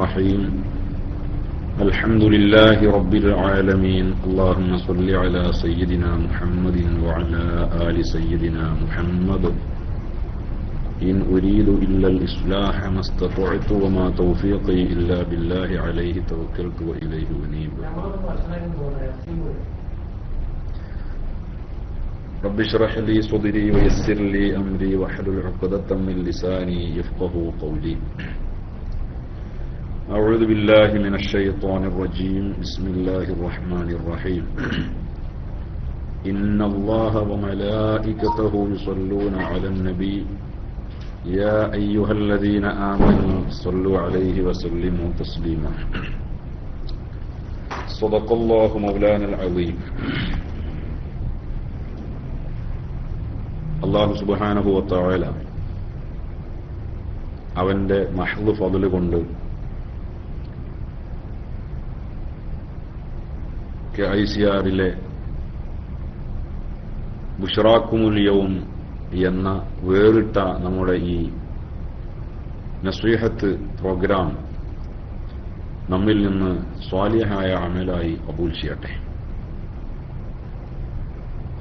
الرحيم الحمد لله رب العالمين اللهم صل على سيدنا محمد وعلى آل سيدنا محمد إن أريد إلا الإصلاح ما استطعت وما توفيقي إلا بالله عليه توكلت وإليه أنيب رب اشرح لي صدري ويسر لي أمري واحلل عقدة من لساني يفقهوا قولي أعوذ بالله من الشيطان الرجيم بسم الله الرحمن الرحيم إن الله وملائكته يصلون على النبي يا أيها الذين آمنوا صلوا عليه وسلموا تسليما صدق الله مولانا العظيم അല്ലാഹു സുബ്ഹാനഹു വ തആല അവന്റെ മഹ്ദ് ഫضل കൊണ്ട് കെഐസിആറിലെ ബുശ്റാക്കുമുൽ യൗം എന്ന വേറിട്ട നമ്മുടെ ഈ നസീഹത്ത് പ്രോഗ്രാം നമ്മിൽ നിന്ന് സ്വാലിഹായ അമലായി കബൂൽ ചെയ്യട്ടെ.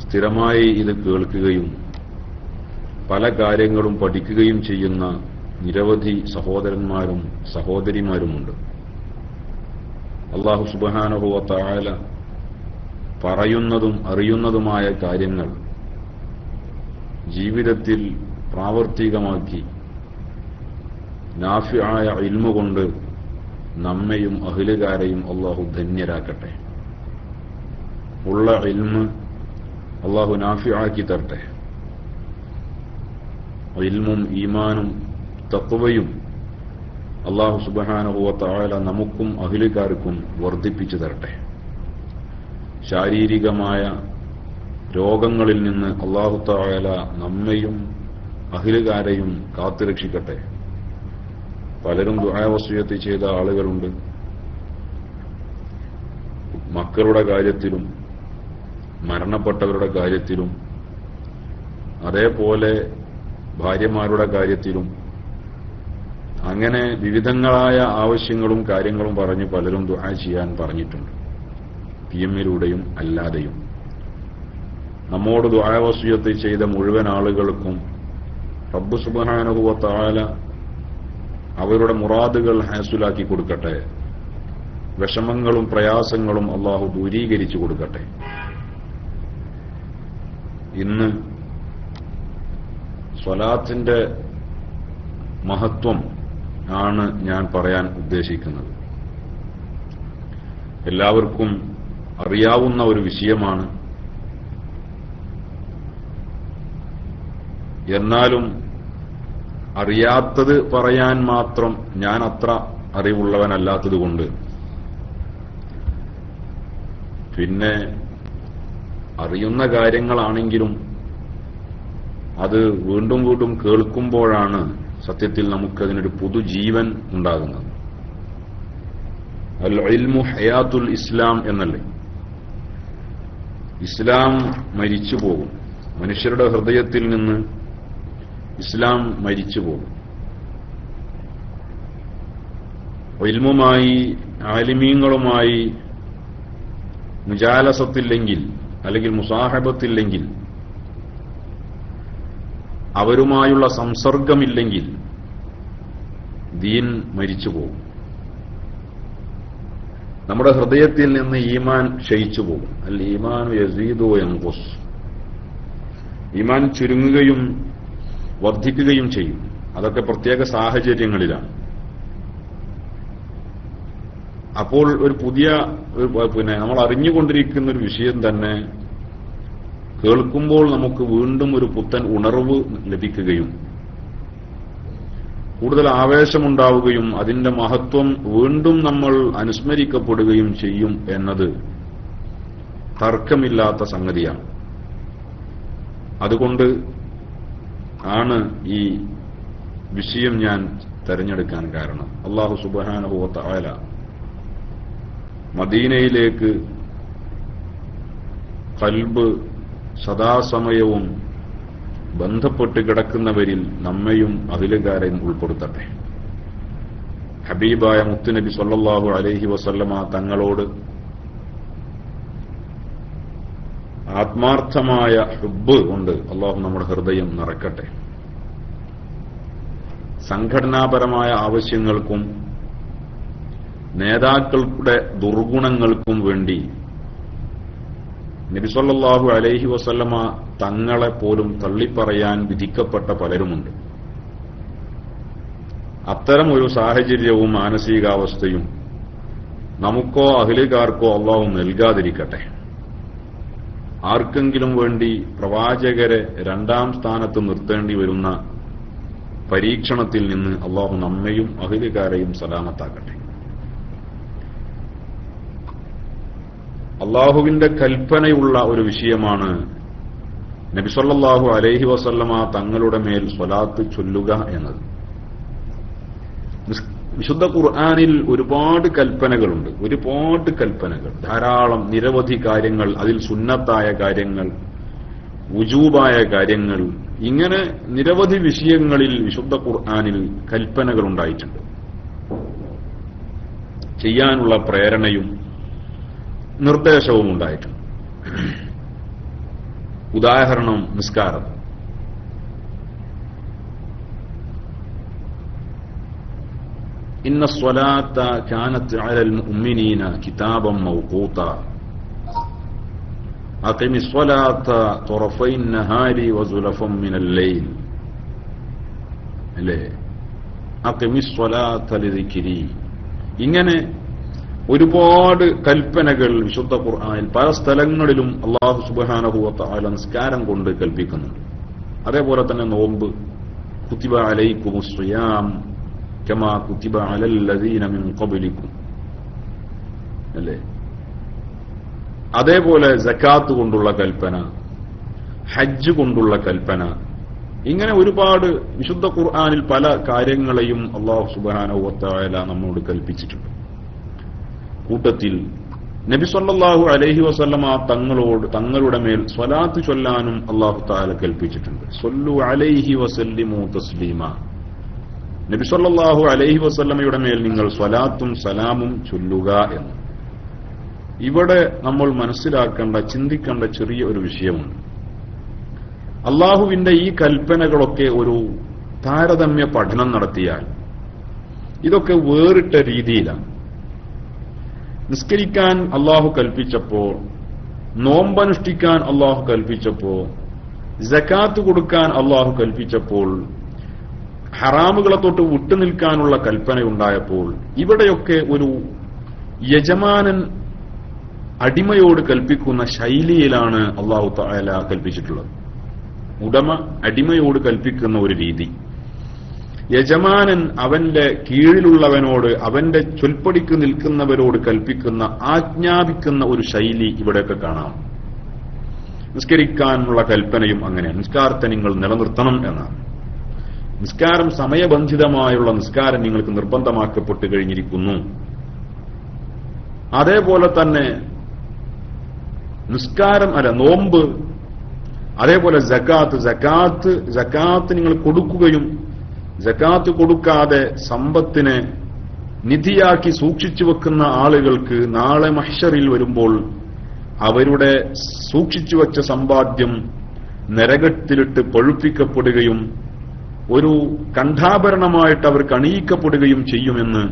സ്ഥിരമായി ഇത് കേൾക്കുകയും പല കാര്യങ്ങളും പഠിക്കുകയും ചെയ്യുന്ന നിരവധി സഹോദരന്മാരും സഹോദരിമാരുമുണ്ട്. അല്ലാഹു സുബ്ഹാനഹു വ തആല പറയുന്നതും അറിയുന്നതുമായ കാര്യങ്ങൾ ജീവിതത്തിൽ പ്രാവർത്തികമാക്കി നാഫിആയ ഇൽമു കൊണ്ട് നമ്മെയും അഹ്ലുകാരെയും അല്ലാഹു ധന്യരാക്കട്ടെ. ഉള്ള ഇൽമ് അല്ലാഹു നാഫിആക്കി തരട്ടെ. ഇൽമും ഈമാനും തഖ്വയും അല്ലാഹു സുബ്ഹാനഹു വ തആല നമുക്കും അഹ്ലുകാർക്കും വർദ്ധിപ്പിച്ചു തരട്ടെ. ശാരീരികമായ രോഗങ്ങളിൽ നിന്ന് അല്ലാഹു തആല നമ്മെയും അഹ്ലുകാരെയും കാത്തുരക്ഷിക്കട്ടെ. പലരും ദുആ വസിയത്ത് ചെയ്ത ആളുകളുണ്ട്. മക്കളുടെ കാര്യത്തിലും മരണപ്പെട്ടവരുടെ കാര്യത്തിലും അതേപോലെ ഭാര്യമാരുടെ കാര്യത്തിലും അങ്ങനെ വിവിധങ്ങളായ ആവശ്യങ്ങളും കാര്യങ്ങളും പറഞ്ഞ് പലരും ദുആ ചെയ്യാൻ പറഞ്ഞിട്ടുണ്ട്. പിഎമ്മിലൂടെയും അല്ലാതെയും നമ്മോട് ദുആ വസിയത്ത് ചെയ്ത മുഴുവൻ ആളുകൾക്കും റബ്ബ് സുബ്ഹാനഹു വ തആല അവരുടെ മുറാദുകൾ ഹാസിലാക്കി കൊടുക്കട്ടെ. വിഷമങ്ങളും പ്രയാസങ്ങളും അല്ലാഹു ദൂരീകരിച്ചു കൊടുക്കട്ടെ. ഇന്ന് സ്വലാത്തിന്റെ മഹത്വം ആണ് ഞാൻ പറയാൻ ഉദ്ദേശിക്കുന്നത്. എല്ലാവർക്കും അറിയാവുന്ന ഒരു വിഷയമാണ്. എന്നാലും അറിയാത്തത് പറയാൻ മാത്രം ഞാൻ അത്ര അറിവുള്ളവനല്ലാത്തതുകൊണ്ട് പിന്നെ അറിയുന്ന കാര്യങ്ങളാണെങ്കിലും അത് വീണ്ടും വീണ്ടും കേൾക്കുമ്പോഴാണ് സത്യത്തിൽ നമുക്കതിനൊരു പുതുജീവൻ ഉണ്ടാകുന്നത്. അൽ ഇൽമു ഹയാത്തുൽ ഇസ്ലാം എന്നല്ലേ. ഇസ്ലാം മരിച്ചു പോകും. മനുഷ്യരുടെ ഹൃദയത്തിൽ നിന്ന് ഇസ്ലാം മരിച്ചു പോകും. ഇൽമുമായി ആലിമീങ്ങളുമായി മുജാലസത്തില്ലെങ്കിൽ അല്ലെങ്കിൽ മുസാഹബത്തില്ലെങ്കിൽ അവരുമായുള്ള സംസർഗമില്ലെങ്കിൽ ദീൻ മരിച്ചു പോകും. നമ്മുടെ ഹൃദയത്തിൽ നിന്ന് ഈമാൻ ക്ഷയിച്ചു പോകും. അൽ ഈമാൻ യസീദു വയൻഖുസ്. ഈമാൻ ചുരുങ്ങുകയും വർദ്ധിക്കുകയും ചെയ്യും. അതൊക്കെ പ്രത്യേക സാഹചര്യങ്ങളിലാണ്. അപ്പോൾ ഒരു പുതിയ നമ്മൾ അറിഞ്ഞുകൊണ്ടിരിക്കുന്ന ഒരു വിഷയം തന്നെ കേൾക്കുമ്പോൾ നമുക്ക് വീണ്ടും ഒരു പുത്തൻ ഉണർവ് ലഭിക്കുകയും കൂടുതൽ ആവേശമുണ്ടാവുകയും അതിന്റെ മഹത്വം വീണ്ടും നമ്മൾ അനുസ്മരിക്കപ്പെടുകയും ചെയ്യും എന്നത് തർക്കമില്ലാത്ത സംഗതിയാണ്. അതുകൊണ്ട് ആണ് ഈ വിഷയം ഞാൻ തെരഞ്ഞെടുക്കാൻ കാരണം. അല്ലാഹു സുബ്ഹാനഹു വ തആല മദീനയിലേക്ക് ഖൽബ് സദാസമയവും ബന്ധപ്പെട്ട് കിടക്കുന്നവരിൽ നമ്മയും അഖിലുകാരെയും ഉൾപ്പെടുത്തട്ടെ. ഹബീബായ മുത്തുനബി സല്ലല്ലാഹു അലൈഹി വസല്ലമ തങ്ങളോട് ആത്മാർത്ഥമായ ഹുബ്ബ് കൊണ്ട് അള്ളാഹു നമ്മുടെ ഹൃദയം നിറക്കട്ടെ. സംഘടനാപരമായ ആവശ്യങ്ങൾക്കും നേതാക്കളുടെ ദുർഗുണങ്ങൾക്കും വേണ്ടി നബി സല്ലല്ലാഹു അലൈഹി വസല്ലമ തങ്ങളെ പോലും തള്ളിപ്പറയാൻ വിധിക്കപ്പെട്ട പലരുമുണ്ട്. അത്തരം ഒരു സാഹചര്യവും മാനസികാവസ്ഥയും നമുക്കോ അഹ്ലുകാർക്കോ അള്ളാഹു നൽകാതിരിക്കട്ടെ. ആർക്കെങ്കിലും വേണ്ടി പ്രവാചകരെ രണ്ടാം സ്ഥാനത്ത് നിർത്തേണ്ടി വരുന്ന പരീക്ഷണത്തിൽ നിന്ന് അള്ളാഹു നമ്മയും അഹ്ലുകാരെയും സലാമത്താക്കട്ടെ. അള്ളാഹുവിന്റെ കൽപ്പനയുള്ള ഒരു വിഷയമാണ് നബി സല്ലല്ലാഹു അലൈഹി വസല്ലമ തങ്ങളുടെ മേൽ സ്വലാത്ത് ചൊല്ലുക എന്നത്. വിശുദ്ധ ഖുർആനിൽ ഒരുപാട് കൽപ്പനകളുണ്ട്, ധാരാളം നിരവധി കാര്യങ്ങൾ, അതിൽ സുന്നത്തായ കാര്യങ്ങൾ, വുജൂബായ കാര്യങ്ങൾ, ഇങ്ങനെ നിരവധി വിഷയങ്ങളിൽ വിശുദ്ധ ഖുർആനിൽ കൽപ്പനകൾ ഉണ്ടായിട്ടുണ്ട്. ചെയ്യാനുള്ള പ്രേരണയും നിർദ്ദേശവും ഉണ്ടായിട്ടുണ്ട്. ഉദാഹരണം നിസ്കാരം. ഇന്ന സ്വലാത്ത കാനത്ത് അലൽ മുഅ്മിനീന കിതാബൻ മൗഖൂത അഖിമി സ്വലാത്ത തുറഫൈ നഹാരി വസുലഫൻ മിനൽ ലൈൽ. അല്ലേ? അഖിമി സ്വലാത്ത ലിദിക്രി. ഇങ്ങനെ ഒരുപാട് കൽപ്പനകൾ വിശുദ്ധ ഖുർആനിൽ പല സ്ഥലങ്ങളിലും അല്ലാഹു സുബ്ഹാനഹു വ തആല നിസ്കാരം കൊണ്ട് കൽപ്പിക്കുന്നുണ്ട്. അതേപോലെ തന്നെ നോമ്പ്, കുതിബ അലൈക്കുമുസ് സിയാം കമാ കുതിബ അലൽ ലദീന മിൻ ഖബ്ലിക്കും. അല്ലേ? അതേപോലെ സകാത്ത് കൊണ്ടുള്ള കൽപ്പന, ഹജ്ജ് കൊണ്ടുള്ള കൽപ്പന, ഇങ്ങനെ ഒരുപാട് വിശുദ്ധ ഖുർആനിൽ പല കാര്യങ്ങളെയും അല്ലാഹു സുബ്ഹാനഹു വ തആല നമ്മോട് കൽപ്പിച്ചിട്ടുണ്ട്. കൂട്ടത്തിൽ നബി സല്ലല്ലാഹു അലൈഹി വസല്ലമ തങ്ങളുടെ മേൽ സ്വലാത്ത് ചൊല്ലാനും അല്ലാഹു തആല കൽപ്പിച്ചിട്ടുണ്ട്. സ്വല്ലു അലൈഹി വസല്ലിമു തസ്ലീമ. നബി സല്ലല്ലാഹു അലൈഹി വസല്ലമയുടെ മേൽ നിങ്ങൾ സ്വലാത്തും സലാമും ചൊല്ലുക എന്ന്. ഇവിടെ നമ്മൾ മനസ്സിലാക്കേണ്ട, ചിന്തിക്കേണ്ട ചെറിയ ഒരു വിഷയമുണ്ട്. അള്ളാഹുവിന്റെ ഈ കൽപ്പനകളൊക്കെ ഒരു താരതമ്യ പഠനം നടത്തിയാൽ ഇതൊക്കെ വേറിട്ട രീതിയിലാണ്. നിസ്കരിക്കാൻ അള്ളാഹു കൽപ്പിച്ചപ്പോൾ, നോമ്പനുഷ്ഠിക്കാൻ അള്ളാഹു കൽപ്പിച്ചപ്പോൾ, സകാത്ത് കൊടുക്കാൻ അള്ളാഹു കൽപ്പിച്ചപ്പോൾ, ഹറാമുകളെ തൊട്ട് വിട്ടുനിൽക്കാനുള്ള കൽപ്പനയുണ്ടായപ്പോൾ, ഇവിടെയൊക്കെ ഒരു യജമാനൻ അടിമയോട് കൽപ്പിക്കുന്ന ശൈലിയിലാണ് അള്ളാഹു തആല കൽപ്പിച്ചിട്ടുള്ളത്. ഉടമ അടിമയോട് കൽപ്പിക്കുന്ന ഒരു രീതി, യജമാനൻ അവന്റെ കീഴിലുള്ളവനോട്, അവന്റെ ചൊൽപ്പടിക്ക് നിൽക്കുന്നവരോട് കൽപ്പിക്കുന്ന, ആജ്ഞാപിക്കുന്ന ഒരു ശൈലി ഇവിടെയൊക്കെ കാണാം. നിസ്കരിക്കാനുള്ള കൽപ്പനയും അങ്ങനെയാണ്. നിസ്കാരത്തെ നിങ്ങൾ നിലനിർത്തണം എന്നാണ്. നിസ്കാരം സമയബന്ധിതമായുള്ള നിസ്കാരം നിങ്ങൾക്ക് നിർബന്ധമാക്കപ്പെട്ട് കഴിഞ്ഞിരിക്കുന്നു. അതേപോലെ തന്നെ നോമ്പ്, അതേപോലെ സകാത്ത് നിങ്ങൾ കൊടുക്കുകയും സകാത്ത് കൊടുക്കാതെ സമ്പത്തിനെ നിധിയാക്കി സൂക്ഷിച്ചു വെക്കുന്ന ആളുകൾക്ക് നാളെ മഹ്ശറിൽ വരുമ്പോൾ അവരുടെ സൂക്ഷിച്ചു വച്ച സമ്പാദ്യം നരകത്തിലിട്ട് പഴുപ്പിക്കപ്പെടുകയും ഒരു കണ്ഠാഭരണമായിട്ട് അവർക്ക് അണിയിക്കപ്പെടുകയും ചെയ്യുമെന്ന്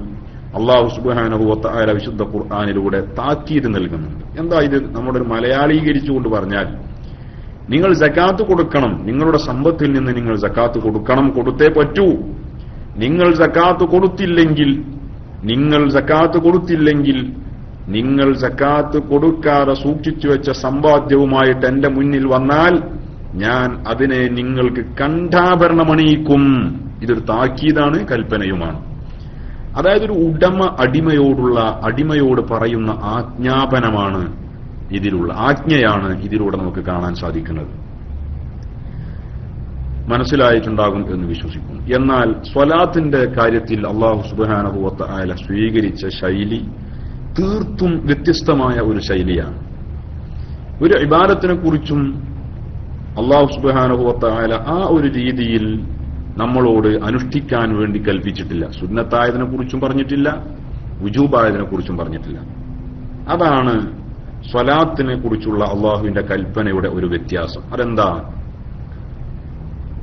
അല്ലാഹു സുബ്ഹാനഹു വ തആല വിശുദ്ധ ഖുർആനിലൂടെ താക്കീത് നൽകുന്നുണ്ട്. എന്താ ഇത്? നമ്മുടെ ഒരു മലയാളീകരിച്ചുകൊണ്ട് പറഞ്ഞാൽ, നിങ്ങൾ സകാത്ത് കൊടുക്കണം, നിങ്ങളുടെ സമ്പത്തിൽ നിന്ന് നിങ്ങൾ സകാത്ത് കൊടുക്കണം, കൊടുത്തേ പറ്റൂ. നിങ്ങൾ സകാത്ത് കൊടുക്കാതെ സൂക്ഷിച്ചു വെച്ച സമ്പാദ്യവുമായിട്ട് എന്റെ മുന്നിൽ വന്നാൽ ഞാൻ അതിനെ നിങ്ങൾക്ക് കണ്ഠാഭരണമണിയിക്കും. ഇതൊരു താക്കീതാണ്, കൽപ്പനയുമാണ്. അതായത് ഒരു ഉടമ അടിമയോട് പറയുന്ന ആജ്ഞാപനമാണ് ഇതിലുള്ള, ആജ്ഞയാണ് ഇതിലൂടെ നമുക്ക് കാണാൻ സാധിക്കുന്നത്. മനസ്സിലായിട്ടുണ്ടാകും എന്ന് വിശ്വസിക്കുന്നു. എന്നാൽ സ്വലാത്തിന്റെ കാര്യത്തിൽ അല്ലാഹു സുബ്ഹാനഹു വ തആല സ്വീകരിച്ച ശൈലി തീർത്തും വ്യത്യസ്തമായ ഒരു ശൈലിയാണ്. ഒരു ഇബാദത്തിനെ കുറിച്ചും അല്ലാഹു സുബ്ഹാനഹു വ തആല ആ ഒരു രീതിയിൽ നമ്മളോട് അനുഷ്ഠിക്കാൻ വേണ്ടി കൽപ്പിച്ചിട്ടില്ല. സുന്നത്തായതിനെ കുറിച്ചും പറഞ്ഞിട്ടില്ല, വുജൂബായതിനെ കുറിച്ചും പറഞ്ഞിട്ടില്ല. അതാണ് സ്വലാത്തിനെ കുറിച്ചുള്ള അള്ളാഹുവിന്റെ കൽപ്പനയുടെ ഒരു വ്യത്യാസം. അതെന്താ?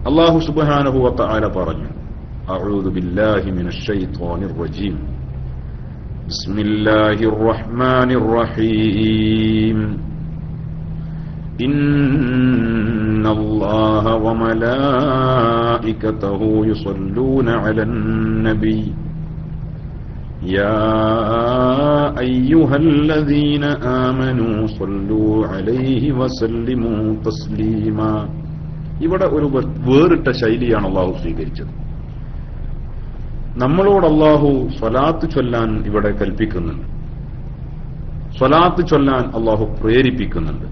അള്ളാഹു സുബ്ഹാനഹു വ തആല പറഞ്ഞു, അഊദു ബില്ലാഹി മിനശ് ശൈത്വാനിർ റജീം, ബിസ്മില്ലാഹിർ റഹ്മാനിർ റഹീം, ഇന്നല്ലാഹ വമലായികതഹു യുസല്ലൂന അലൻ നബി യാ അയ്യുഹല്ലദീന ആമനൂ സല്ലൂ അലൈഹി വസല്ലിമൂ തസ്ലീമാ. ഇവിടെ ഒരു വേറിട്ട ശൈലിയാണ് അള്ളാഹു സ്വീകരിച്ചത്. നമ്മളോട് അള്ളാഹു സ്വലാത്ത് ചൊല്ലാൻ ഇവിടെ കൽപ്പിക്കുന്നുണ്ട്, സ്വലാത്ത് ചൊല്ലാൻ അള്ളാഹു പ്രേരിപ്പിക്കുന്നുണ്ട്.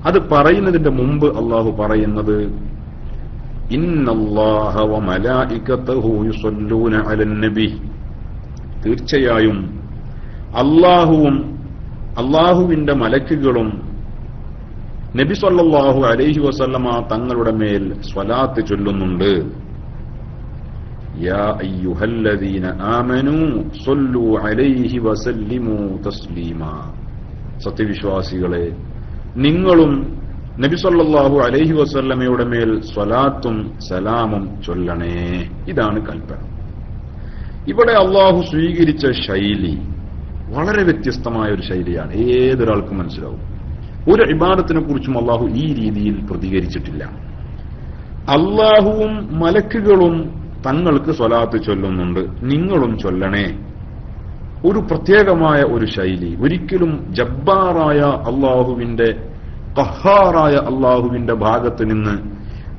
അത് പറയുന്നതിന്റെ മുമ്പ് അള്ളാഹു പറയുന്നത് ഇന്നല്ലാഹ വമലായികതഹു യുസല്ലൂന അലൻ നബി, തീർച്ചയായും അള്ളാഹുവും അള്ളാഹുവിന്റെ മലക്കുകളും നബി സല്ലല്ലാഹു അലൈഹി വസല്ലമ തങ്ങളുടെ മേൽ സ്വലാത്ത് ചൊല്ലുന്നുണ്ട്. യാ അയ്യുഹല്ലദീന ആമനൂ സല്ലൂ അലൈഹി വസല്ലിമൂ തസ്ലീമാ. സത്യവിശ്വാസികളെ, നിങ്ങളും നബി സല്ലല്ലാഹു അലൈഹി വസല്ലമയുടെ മേൽ സ്വലാത്തും സലാമും ചൊല്ലണേ. ഇതാണ് കൽപ്പന. ഇവിടെ അള്ളാഹു സ്വീകരിച്ച ശൈലി വളരെ വ്യത്യസ്തമായ ഒരു ശൈലിയാണ്. ഏതൊരാൾക്കും മനസ്സിലാവും. ഒരു ഇബാദത്തിനെ കുറിച്ചും അള്ളാഹു ഈ രീതിയിൽ പ്രതികരിച്ചിട്ടില്ല. അള്ളാഹുവും മലക്കുകളും തങ്ങൾക്ക് സ്വലാത്ത് ചൊല്ലുന്നുണ്ട്, നിങ്ങളും ചൊല്ലണേ. ഒരു പ്രത്യേകമായ ഒരു ശൈലി. ഒരിക്കലും ജബ്ബാറായ അള്ളാഹുവിന്റെ, ഖഹാറായ അള്ളാഹുവിന്റെ ഭാഗത്ത് നിന്ന്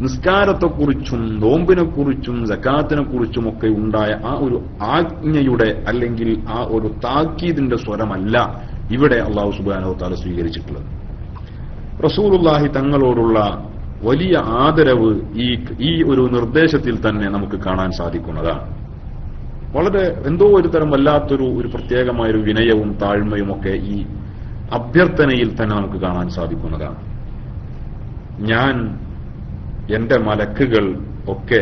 നിസ്കാരത്തെക്കുറിച്ചും നോമ്പിനെക്കുറിച്ചും സകാത്തിനെക്കുറിച്ചും ഒക്കെ ഉണ്ടായ ആ ഒരു ആജ്ഞയുടെ അല്ലെങ്കിൽ ആ ഒരു താക്കീദിന്റെ സ്വരമല്ല ഇവിടെ അള്ളാഹു സുബ്ഹാനഹു വ തആല സ്വീകരിച്ചിട്ടുള്ളത്. റസൂലുള്ളാഹി തങ്ങളോടുള്ള വലിയ ആദരവ് ഈ ഒരു നിർദ്ദേശത്തിൽ തന്നെ നമുക്ക് കാണാൻ സാധിക്കുന്നതാണ്. വളരെ എന്തോ ഒരു തരം വല്ലാത്തൊരു പ്രത്യേകമായൊരു വിനയവും താഴ്മയും ഒക്കെ ഈ അഭ്യർത്ഥനയിൽ തന്നെ നമുക്ക് കാണാൻ സാധിക്കുന്നതാണ്. ഞാൻ, എന്റെ മലക്കുകൾ ഒക്കെ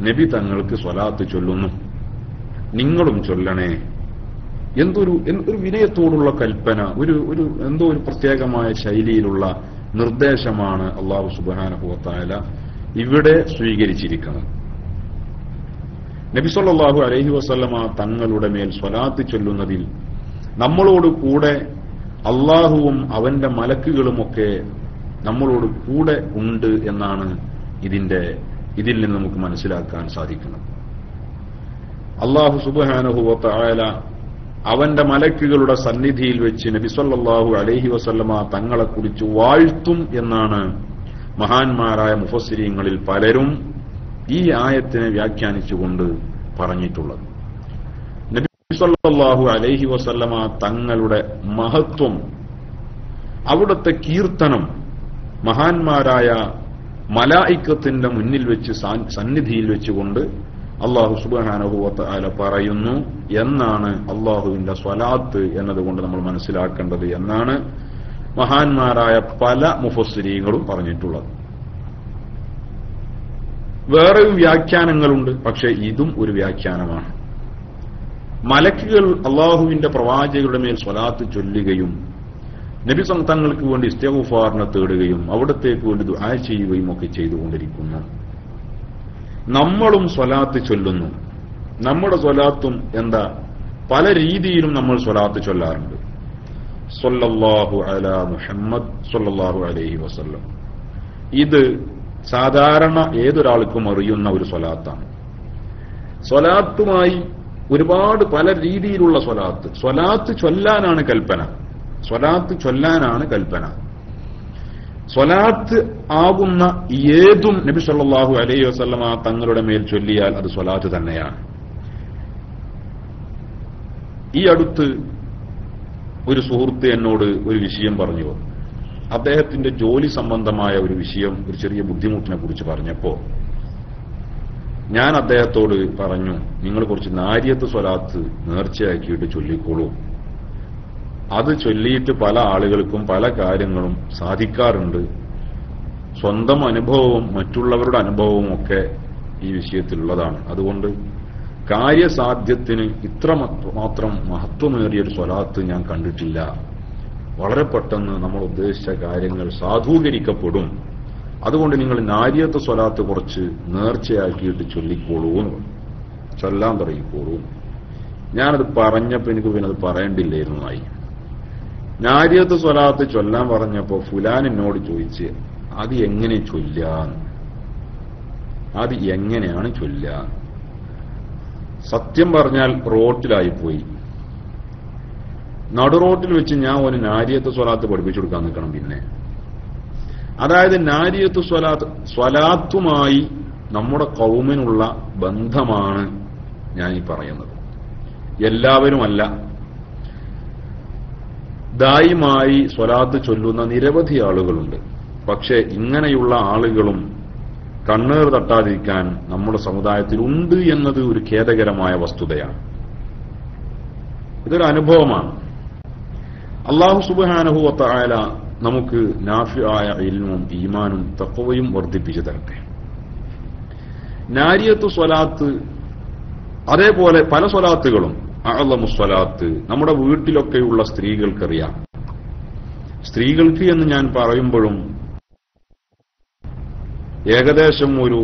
നബി തങ്ങൾക്ക് സ്വലാത്ത് ചൊല്ലുന്നു, നിങ്ങളും ചൊല്ലണേ. എന്തൊരു വിനയത്തോടുള്ള കൽപ്പന, എന്തോ ഒരു പ്രത്യേകമായ ശൈലിയിലുള്ള നിർദ്ദേശമാണ് അല്ലാഹു സുബ്ഹാനഹു വ തആല ഇവിടെ സ്വീകരിച്ചിരിക്കുന്നത്. നബി സല്ലല്ലാഹു അലൈഹി വസല്ലമ തങ്ങളുടെ മേൽ സ്വലാത്ത് ചൊല്ലുന്നതിൽ നമ്മളോട് കൂടെ അള്ളാഹുവും അവന്റെ മലക്കുകളുമൊക്കെ നമ്മളോട് കൂടെ ഉണ്ട് എന്നാണ് ഇതിൽ നിന്ന് നമുക്ക് മനസ്സിലാക്കാൻ സാധിക്കുന്നത്. അള്ളാഹു സുബ്ഹാനഹു വ തആല അവന്റെ മലക്കുകളുടെ സന്നിധിയിൽ വെച്ച് നബി സല്ലല്ലാഹു അലൈഹി വസല്ലമ തങ്ങളെക്കുറിച്ച് വാഴ്ത്തും എന്നാണ് മഹാന്മാരായ മുഫസ്സിരീങ്ങളിൽ പലരും ഈ ആയത്തിനെ വ്യാഖ്യാനിച്ചുകൊണ്ട് പറഞ്ഞിട്ടുള്ളത്. നബി സല്ലല്ലാഹു അലൈഹി വസല്ലമ തങ്ങളുടെ മഹത്വം, അവിടുത്തെ കീർത്തനം മഹാന്മാരായ മലായിക്കത്തിന്റെ മുന്നിൽ വെച്ച്, സന്നിധിയിൽ വെച്ചുകൊണ്ട് അള്ളാഹു സുബ്ഹാനഹു വ തആല പറയുന്നു എന്നാണ് അള്ളാഹുവിന്റെ സ്വലാത്ത് എന്നതുകൊണ്ട് നമ്മൾ മനസ്സിലാക്കേണ്ടത് എന്നാണ് മഹാന്മാരായ പല മുഫസ്സിരീങ്ങളും പറഞ്ഞിട്ടുള്ളത്. വേറെയും വ്യാഖ്യാനങ്ങളുണ്ട്, പക്ഷേ ഇതും ഒരു വ്യാഖ്യാനമാണ്. മലക്കുകൾ അള്ളാഹുവിന്റെ പ്രവാചകരുടെ മേൽ സ്വലാത്ത് ചൊല്ലുകയും നബി തങ്ങൾക്ക് വേണ്ടി ഇസ്തിഗ്ഫാറിനെ തേടുകയും അവിടത്തേക്ക് വേണ്ടി ദുആ ചെയ്യുകയും ഒക്കെ ചെയ്തുകൊണ്ടിരിക്കുന്നു. നമ്മളും സ്വലാത്ത് ചൊല്ലുന്നു. നമ്മുടെ സ്വലാത്തും എന്താ? പല രീതിയിലും നമ്മൾ സ്വലാത്ത് ചൊല്ലാറുണ്ട്. സ്വല്ലല്ലാഹു അലാ മുഹമ്മദ് സ്വല്ലല്ലാഹു അലൈഹി വസല്ലം. ഇത് സാധാരണ ഏതൊരാൾക്കും അറിയുന്ന ഒരു സ്വലാത്താണ്. സ്വലാത്തുമായി ഒരുപാട് പല രീതിയിലുള്ള സ്വലാത്ത് ചൊല്ലാനാണ് കൽപ്പന. സ്വലാത്ത് ചൊല്ലാനാണ് കൽപ്പന. സ്വലാത്ത് ആകുന്ന ഏതും നബി സല്ലല്ലാഹു അലൈഹി വസല്ലമ തങ്ങളുടെ മേൽ ചൊല്ലിയാൽ അത് സ്വലാത്ത് തന്നെയാണ്. ഈ അടുത്ത് ഒരു സുഹൃത്ത് എന്നോട് ഒരു വിഷയം പറഞ്ഞു. അദ്ദേഹത്തിന്റെ ജോലി സംബന്ധമായ ഒരു വിഷയം, ഒരു ചെറിയ ബുദ്ധിമുട്ടിനെ കുറിച്ച് പറഞ്ഞപ്പോ ഞാൻ അദ്ദേഹത്തോട് പറഞ്ഞു, നിങ്ങൾ കുറച്ച് നാരിയത്ത് സ്വലാത്ത് നേർച്ചയാക്കിയിട്ട് ചൊല്ലിക്കോളൂ. അത് ചൊല്ലിയിട്ട് പല ആളുകൾക്കും പല കാര്യങ്ങളും സാധിക്കാറുണ്ട്. സ്വന്തം അനുഭവവും മറ്റുള്ളവരുടെ അനുഭവവും ഒക്കെ ഈ വിഷയത്തിലുള്ളതാണ്. അതുകൊണ്ട് കാര്യസാധ്യത്തിന് ഇത്രമാത്രം മഹത്വമേറിയൊരു സ്വലാത്ത് ഞാൻ കണ്ടിട്ടില്ല. വളരെ പെട്ടെന്ന് നമ്മൾ ഉദ്ദേശിച്ച കാര്യങ്ങൾ സാധൂകരിക്കപ്പെടും. അതുകൊണ്ട് നിങ്ങൾ നാരിയത്ത് സ്വലാത്ത് കുറച്ച് നേർച്ചയാക്കിയിട്ട് ചൊല്ലിക്കോളൂ, ചൊല്ലാൻ തുടങ്ങിക്കോളൂ. ഞാനത് പറഞ്ഞപ്പോൾ എനിക്ക് പിന്നെ അത് പറയേണ്ടില്ലായിരുന്നായി. നാരിയത്ത് സ്വലാത്ത് ചൊല്ലാൻ പറഞ്ഞപ്പോ ഫുലാൻ എന്നോട് ചോദിച്ച് അത് എങ്ങനെ ചൊല്ലാൻ, അത് എങ്ങനെയാണ് ചൊല്ലാൻ. സത്യം പറഞ്ഞാൽ റോട്ടിലായിപ്പോയി. നടുറോട്ടിൽ വെച്ച് ഞാൻ ഒരു നാരിയത്ത് സ്വലാത്ത് പഠിപ്പിച്ചു കൊടുക്കാൻ നിൽക്കണം. പിന്നെ അതായത് നാരിയത്ത് സ്വലാത്തുമായി നമ്മുടെ കൗമിനുള്ള ബന്ധമാണ് ഞാൻ ഈ പറയുന്നത്. എല്ലാവരുമല്ല, ദായിമായി സ്വലാത്ത് ചൊല്ലുന്ന നിരവധി ആളുകളുണ്ട്. പക്ഷെ ഇങ്ങനെയുള്ള ആളുകളും കണ്ണേർ തട്ടാതിരിക്കാൻ നമ്മുടെ സമുദായത്തിൽ ഉണ്ട് എന്നത് ഒരു ഖേദകരമായ വസ്തുതയാണ്. ഇതൊരു അനുഭവമാണ്. അല്ലാഹു സുബ്ഹാനഹു വ തആല നമുക്ക് നാഫിആയ ഇൽമും ഈമാനും തഖ്വയും വർദ്ധിപ്പിച്ചു തരട്ടെ. നാരിയത്ത് സ്വലാത്ത്, അതേപോലെ പല സ്വലാത്തുകളും, അഅ്ളമു സ്വലാത്ത് നമ്മുടെ വീട്ടിലൊക്കെയുള്ള സ്ത്രീകൾക്കറിയാം. സ്ത്രീകൾക്ക് എന്ന് ഞാൻ പറയുമ്പോഴും ഏകദേശം ഒരു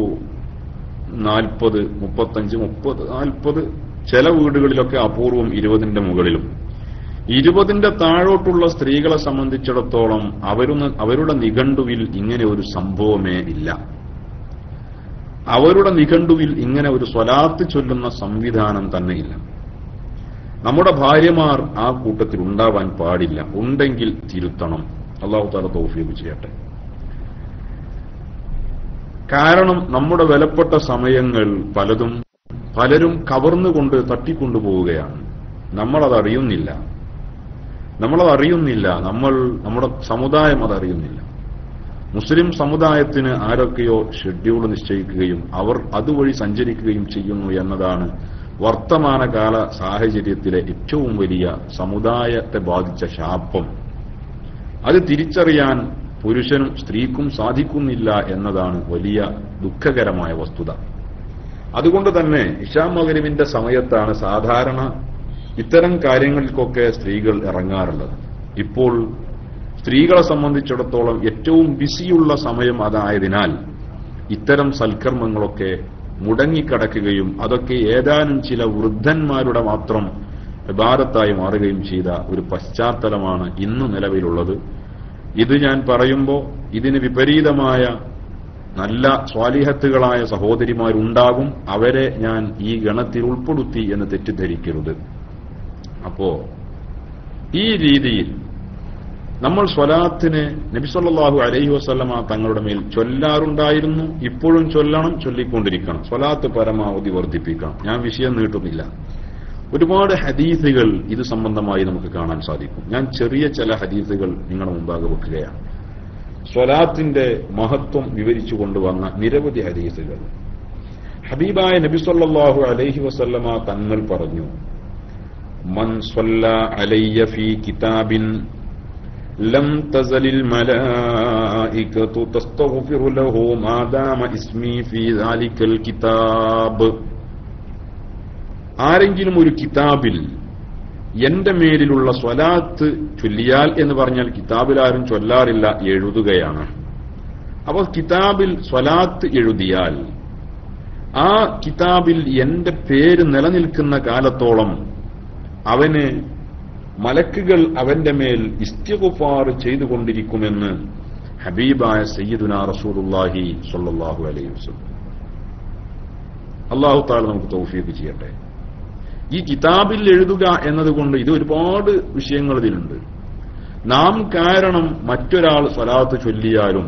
40, 35, 30, 40, ചില വീടുകളിലൊക്കെ അപൂർവം 20ന്റെ മുകളിലും. 20ന്റെ താഴോട്ടുള്ള സ്ത്രീകളെ സംബന്ധിച്ചിടത്തോളം അവരുടെ നിഘണ്ടുവിൽ ഇങ്ങനെ ഒരു സംഭവമേ ഇല്ല. അവരുടെ നിഘണ്ടുവിൽ ഇങ്ങനെ ഒരു സ്വലാത്ത് ചൊല്ലുന്ന സംവിധാനം തന്നെ ഇല്ല. നമ്മുടെ ഭാര്യമാർ ആ കൂട്ടത്തിൽ ഉണ്ടാവാൻ പാടില്ല. ഉണ്ടെങ്കിൽ തിരുത്തണം. അല്ലാഹു തആല തൗഫീഖ് ചെയ്യട്ടെ. കാരണം നമ്മുടെ വിലപ്പെട്ട സമയങ്ങൾ പലരും കവർന്നുകൊണ്ട് തട്ടിക്കൊണ്ടുപോവുകയാണ്. നമ്മളതറിയുന്നില്ല. നമ്മുടെ സമുദായം അതറിയുന്നില്ല. മുസ്ലിം സമുദായത്തിന് ആരൊക്കെയോ ഷെഡ്യൂൾ നിശ്ചയിക്കുകയും അവർ അതുവഴി സഞ്ചരിക്കുകയും ചെയ്യുന്നു എന്നതാണ് വർത്തമാനകാല സാഹചര്യത്തിലെ ഏറ്റവും വലിയ സമുദായത്തെ ബാധിച്ച ശാപം. അത് തിരിച്ചറിയാൻ പുരുഷനും സ്ത്രീക്കും സാധിക്കുന്നില്ല എന്നതാണ് വലിയ ദുഃഖകരമായ വസ്തുത. അതുകൊണ്ട് തന്നെ ഇശാ മഗ്‌രിബിന്റെ സമയത്താണ് സാധാരണ ഇത്തരം കാര്യങ്ങൾക്കൊക്കെ സ്ത്രീകൾ ഇറങ്ങാറുള്ളത്. ഇപ്പോൾ സ്ത്രീകളെ സംബന്ധിച്ചിടത്തോളം ഏറ്റവും ബിസിയുള്ള സമയം അതായതിനാൽ ഇത്തരം സൽക്കർമ്മങ്ങളൊക്കെ മുടങ്ങിക്കിടക്കുകയും അതൊക്കെ ഏതാനും ചില വൃദ്ധന്മാരുടെ മാത്രം ഇബാദത്തായി മാറുകയും ചെയ്ത ഒരു പശ്ചാത്തലമാണ് ഇന്ന് നിലവിലുള്ളത്. ഇത് ഞാൻ പറയുമ്പോൾ ഇതിന് വിപരീതമായ നല്ല സ്വാലിഹത്തുകളായ സഹോദരിമാരുണ്ടാകും. അവരെ ഞാൻ ഈ ഗണത്തിൽ ഉൾപ്പെടുത്തി എന്ന് തെറ്റിദ്ധരിക്കരുത്. അപ്പോ ഈ രീതിയിൽ നമ്മൾ സ്വലാത്തിന് നബി സല്ലല്ലാഹു അലൈഹി വസല്ലമ തങ്ങളുടെ മേൽ ചൊല്ലാറുണ്ടായിരുന്നു. ഇപ്പോഴും ചൊല്ലണം, ചൊല്ലിക്കൊണ്ടിരിക്കണം. സ്വലാത്ത് പരമാവധി വർദ്ധിപ്പിക്കണം. ഞാൻ വിഷയം നീട്ടുന്നില്ല. ഒരുപാട് ഹദീസുകൾ ഇത് സംബന്ധമായി നമുക്ക് കാണാൻ സാധിക്കും. ഞാൻ ചെറിയ ചില ഹദീസുകൾ നിങ്ങളുടെ മുമ്പാകെ വെക്കുകയാണ്. സ്വലാത്തിന്റെ മഹത്വം വിവരിച്ചു കൊണ്ടുവന്ന നിരവധി ഹദീസുകൾ. ഹബീബായ നബി സല്ലല്ലാഹു അലൈഹി വസല്ലമ തങ്ങൾ പറഞ്ഞു, മൻ സ്വല്ലാ അലയ്യ ഫീ കിതാബിൻ ലം തസലിൽ മലായികതു തസ്തഗ്ഫിറു ലഹു മാ ദാമ ഇസ്മി ഫീ ദാലികൽ കിതാബ്. ആരെങ്കിലും ഒരു കിതാബിൽ എന്റെ മേലിലുള്ള സ്വലാത്ത് ചൊല്ലിയാൽ എന്ന് പറഞ്ഞാൽ കിതാബിൽ ആരും ചൊല്ലാറില്ല, എഴുതുകയാണ്. അപ്പോൾ കിതാബിൽ സ്വലാത്ത് എഴുതിയാൽ ആ കിതാബിൽ എന്റെ പേര് നിലനിൽക്കുന്ന കാലത്തോളം അവന് മലക്കുകൾ അവന്റെ മേൽ ഇസ്തിഗ്ഫാർ ചെയ്തുകൊണ്ടിരിക്കുമെന്ന് ഹബീബായ സയ്യിദുനാ റസൂലുള്ളാഹി സ്വല്ലല്ലാഹു അലൈഹി വസല്ലം. അല്ലാഹു തആല നമുക്ക് തൗഫീഖ് ചെയ്യട്ടെ. ഈ കിതാബിൽ എഴുതുക എന്നതുകൊണ്ട് ഇത് ഒരുപാട് വിഷയങ്ങൾ ഇതിലുണ്ട്. നാം കാരണം മറ്റൊരാൾ സ്വലാത്ത് ചൊല്ലിയാലും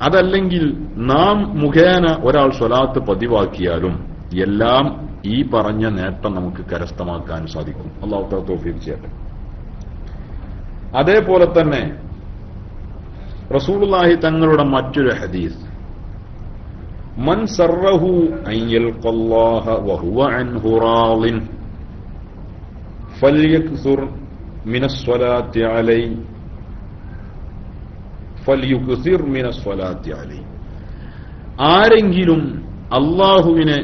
അതല്ലെങ്കിൽ നാം മുഖേന ഒരാൾ സ്വലാത്ത് പതിവാക്കിയാലും എല്ലാം ഈ പറഞ്ഞ നേട്ടം നമുക്ക് കരസ്ഥമാക്കാൻ സാധിക്കും. അല്ലാഹു തആല തൗഫീഖ് ചെയ്യട്ടെ. അതേപോലെ തന്നെ റസൂലുള്ളാഹി തങ്ങളുടെ മറ്റൊരു ഹദീസ്, മൻ സറഹു അൻ യൽഖല്ലാഹ വഹുവ അൻഹു റാളിൻ ഫൽയക്സുർ മിനസ് സ്വലാത്തി അലൈഹി ആരെങ്കിലും അള്ളാഹുവിനെ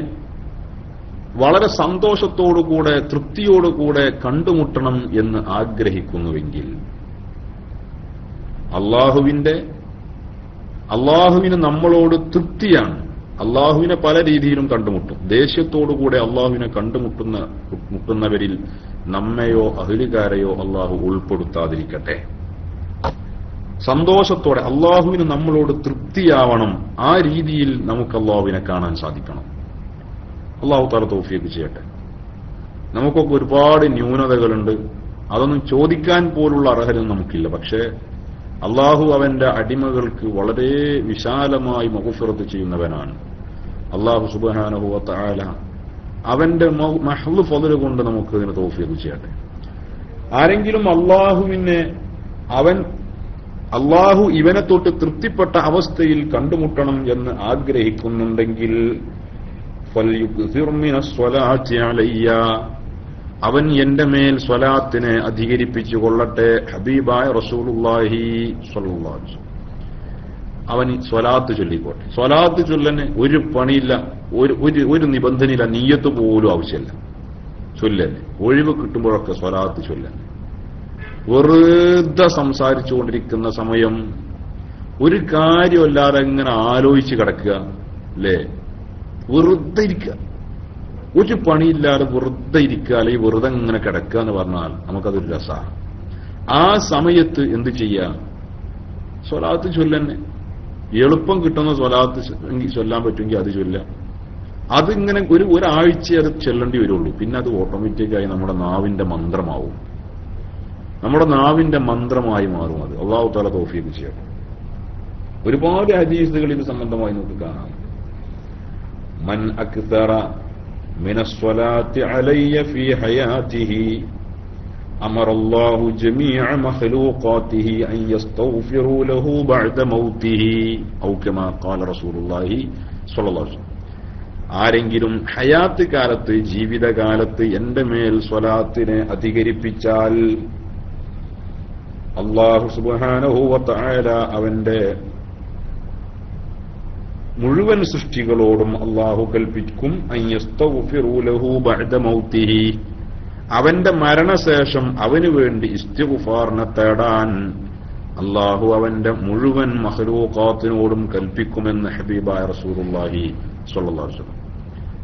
വളരെ സന്തോഷത്തോടുകൂടെ തൃപ്തിയോടുകൂടെ കണ്ടുമുട്ടണം എന്ന് ആഗ്രഹിക്കുന്നുവെങ്കിൽ അള്ളാഹുവിന് നമ്മളോട് തൃപ്തിയാണ്. അള്ളാഹുവിനെ പല രീതിയിലും കണ്ടുമുട്ടും. ദേഷ്യത്തോടുകൂടെ അള്ളാഹുവിനെ മുട്ടുന്നവരിൽ നമ്മെയോ അഹ്ലുകാരെയോ അള്ളാഹു ഉൾപ്പെടുത്താതിരിക്കട്ടെ. സന്തോഷത്തോടെ അള്ളാഹുവിന് നമ്മളോട് തൃപ്തിയാവണം. ആ രീതിയിൽ നമുക്ക് അള്ളാഹുവിനെ കാണാൻ സാധിക്കണം. അള്ളാഹു തആല തൗഫീഖ് ചെയ്യട്ടെ. നമുക്കൊക്കെ ഒരുപാട് ന്യൂനതകളുണ്ട്. അതൊന്നും ചോദിക്കാൻ പോലുള്ള അർഹതയൊന്നും നമുക്കില്ല. പക്ഷേ അള്ളാഹു അവന്റെ അടിമകൾക്ക് വളരെ വിശാലമായി മഗ്ഫിറത്ത് ചെയ്യുന്നവനാണ്. അള്ളാഹു സുബ്ഹാനഹു വ തആല അവന്റെ മഹ്ള് ഫദ്ൽ കൊണ്ട് നമുക്ക് ഇതിനെ തൗഫീഖ് ചെയ്യട്ടെ. ആരെങ്കിലും അള്ളാഹു ഇവനെ തൊട്ട് തൃപ്തിപ്പെട്ട അവസ്ഥയിൽ കണ്ടുമുട്ടണം എന്ന് ആഗ്രഹിക്കുന്നുണ്ടെങ്കിൽ ഫൽയുക്സിർ മിനസ്സലാത്തി അലയ്യ, അവൻ എന്റെ മേൽ സ്വലാത്തിനെ അധികരിപ്പിച്ചു കൊള്ളട്ടെ. ഹബീബായ റസൂലുള്ളാഹി സ്വല്ലല്ലാഹു അലൈഹി വസല്ലം അവൻ സ്വലാത്ത് ചൊല്ലിക്കോട്ടെ. സ്വലാത്ത് ചൊല്ലന് ഒരു പണിയില്ല, ഒരു നിബന്ധനയില്ല, നിയ്യത്ത് പോലും ആവശ്യമില്ല. ചൊല്ലന്നെ ഒഴിവ് കിട്ടുമ്പോഴൊക്കെ സ്വലാത്ത് ചൊല്ലന്നെ. വെറുതെ സംസാരിച്ചുകൊണ്ടിരിക്കുന്ന സമയം ഒരു കാര്യമല്ലാതെ ഇങ്ങനെ ആലോചിച്ച് കിടക്കുക, അല്ലേ? വെറുതെ ഇരിക്കുക, ഒരു പണിയില്ലാതെ വെറുതെ ഇരിക്കുക, അല്ലെങ്കിൽ വെറുതെ ഇങ്ങനെ കിടക്കുക എന്ന് പറഞ്ഞാൽ നമുക്കതൊരു രസമാണ്. ആ സമയത്ത് എന്ത് ചെയ്യാം? സ്വലാത്ത് ചൊല്ലന്നെ. എളുപ്പം കിട്ടുന്ന സ്വലാത്ത് ചൊല്ലാൻ പറ്റുമെങ്കിൽ അത് ചൊല്ലാം. അതിങ്ങനെ ഒരാഴ്ച അത് ചെല്ലേണ്ടി വരുള്ളൂ. പിന്നെ അത് ഓട്ടോമാറ്റിക്കായി നമ്മുടെ നാവിന്റെ മന്ത്രമാവും. നമ്മുടെ നാവിന്റെ മന്ത്രമായി മാറും അത്. അല്ലാഹു തആല തൗഫീഖ് ചെയ്യട്ടെ. ഒരുപാട് ഹദീസുകൾ ഇത് സംബന്ധമായി നമുക്ക് കാണാം. മൻ അക്തറ മിനസ്സലാത്തി അലയ്യ ഫീ ഹയാതിഹി അമറല്ലാഹു ജമീഅ മഖ്ലൂഖാതിഹി അൻ യസ്തഗ്ഫിറൂ ലഹു ബഅദ മൗതിഹി ഔ കമാ ഖാല റസൂലുള്ളാഹി സ്വല്ലല്ലാഹു അലൈഹി വസല്ലം. ആരെങ്കിലും ഹയാത്ത് കാലത്ത്, ജീവിതകാലത്ത് എന്റെ മേൽ സ്വലാത്തിനെ അധികരിപ്പിച്ചാൽ അല്ലാഹു സുബ്ഹാനഹു വ തആല അവന്റെ മുഴുവൻ സൃഷ്ടികളോടും അല്ലാഹു കൽപ്പിക്കും അൻ യസ്തഗ്ഫിറൂ ലഹു ബഅദ മൗതിഹി, അവന്റെ മരണശേഷം അവന് വേണ്ടി ഇസ്തിഗ്ഫാറിനെ തേടാൻ അല്ലാഹു അവന്റെ മുഴുവൻ മഖ്ലൂഖാത്തിനോടും കൽപ്പിക്കുമെന്ന് ഹബീബായ റസൂലുള്ളാഹി സ്വല്ലല്ലാഹു അലൈഹി വസല്ലം.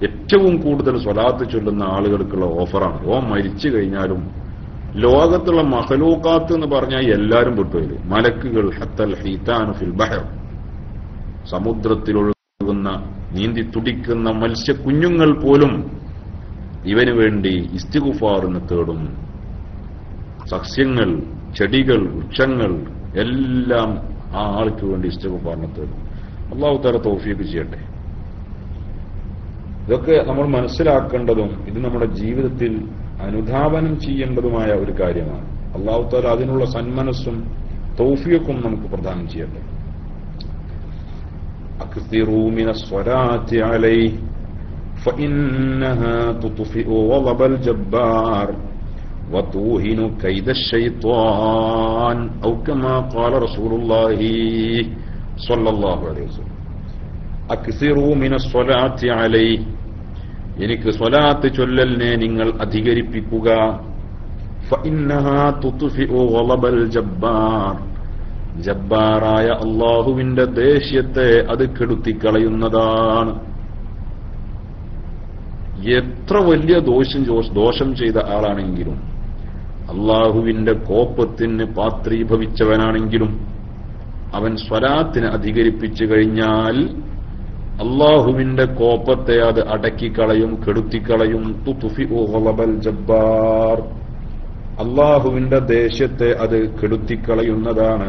ഏറ്റവും കൂടുതൽ സ്വലാത്ത് ചൊല്ലുന്ന ആളുകൾക്കുള്ള ഓഫറാണ്. മരിച്ചു കഴിഞ്ഞാലും ലോകത്തുള്ള മഖ്ലൂഖാത്ത് എന്ന് പറഞ്ഞാൽ എല്ലാവരും പെട്ടുപോയി. മലക്കുകൾ, ഹത്തൽ ഹീതാനു ഫിൽ ബഹർ, സമുദ്രത്തിലൊഴുകുന്ന നീന്തി തുടിക്കുന്ന മത്സ്യക്കുഞ്ഞുങ്ങൾ പോലും ഇവന് വേണ്ടി ഇസ്തിഗ്ഫാറിന് തേടും. സസ്യങ്ങൾ, ചെടികൾ, വൃക്ഷങ്ങൾ എല്ലാം ആ ആൾക്ക് വേണ്ടി ഇസ്തിഗ്ഫാറിന് തേടും. അല്ലാഹു തആല തൗഫീഖ് ചെയ്യട്ടെ. ഇതൊക്കെ നമ്മൾ മനസ്സിലാക്കേണ്ടതും ഇത് നമ്മുടെ ജീവിതത്തിൽ അനുധാവനം ചെയ്യേണ്ടതുമായ ഒരു കാര്യമാണ്. അല്ലാഹു തആല അതിനുള്ള സന്മനസ്സും തൗഫീഖും നമുക്ക് പ്രദാനം ചെയ്യട്ടെ. അക്സിറൂ മിനസ്സലാത്തി അലൈഹി ഫഇന്നഹാ തുത്ഫിഉ ഗളബൽ ജബ്ബാർ വതൂഹിനു കൈദശ്ശൈത്വാൻ ഔ കമാ ഖാല റസൂലുള്ളാഹി സ്വല്ലല്ലാഹു അലൈഹി വസല്ലം. അക്സിറൂ മിനസ്സലാത്തി അലൈഹി, എനിക്ക് സ്വലാത്ത് ചൊല്ലലിനെ നിങ്ങൾ അധികരിപ്പിക്കുക. ഫഇന്നഹാ തുത്ഫിഉ ഗളബൽ ജബ്ബാർ, ജബ്ബാറായ അല്ലാഹുവിന്റെ ദേഷ്യത്തെ അത് കെടുത്തിക്കളയുന്നതാണ്. എത്ര വലിയ ദോഷം ചെയ്ത ആളാണെങ്കിലും, അല്ലാഹുവിന്റെ കോപത്തിന് പാത്രീഭവിച്ചവനാണെങ്കിലും അവൻ സ്വലാത്തിനെ അധികരിപ്പിച്ചു കഴിഞ്ഞാൽ അല്ലാഹുവിന്റെ കോപത്തെ അത് അടക്കിക്കളയും, കെടുത്തിക്കളയും. തുത്ഫിഉ ഗളബൽ ജബ്ബാർ, അല്ലാഹുവിന്റെ ദേഷ്യത്തെ അത് കെടുത്തിക്കളയുന്നതാണ്.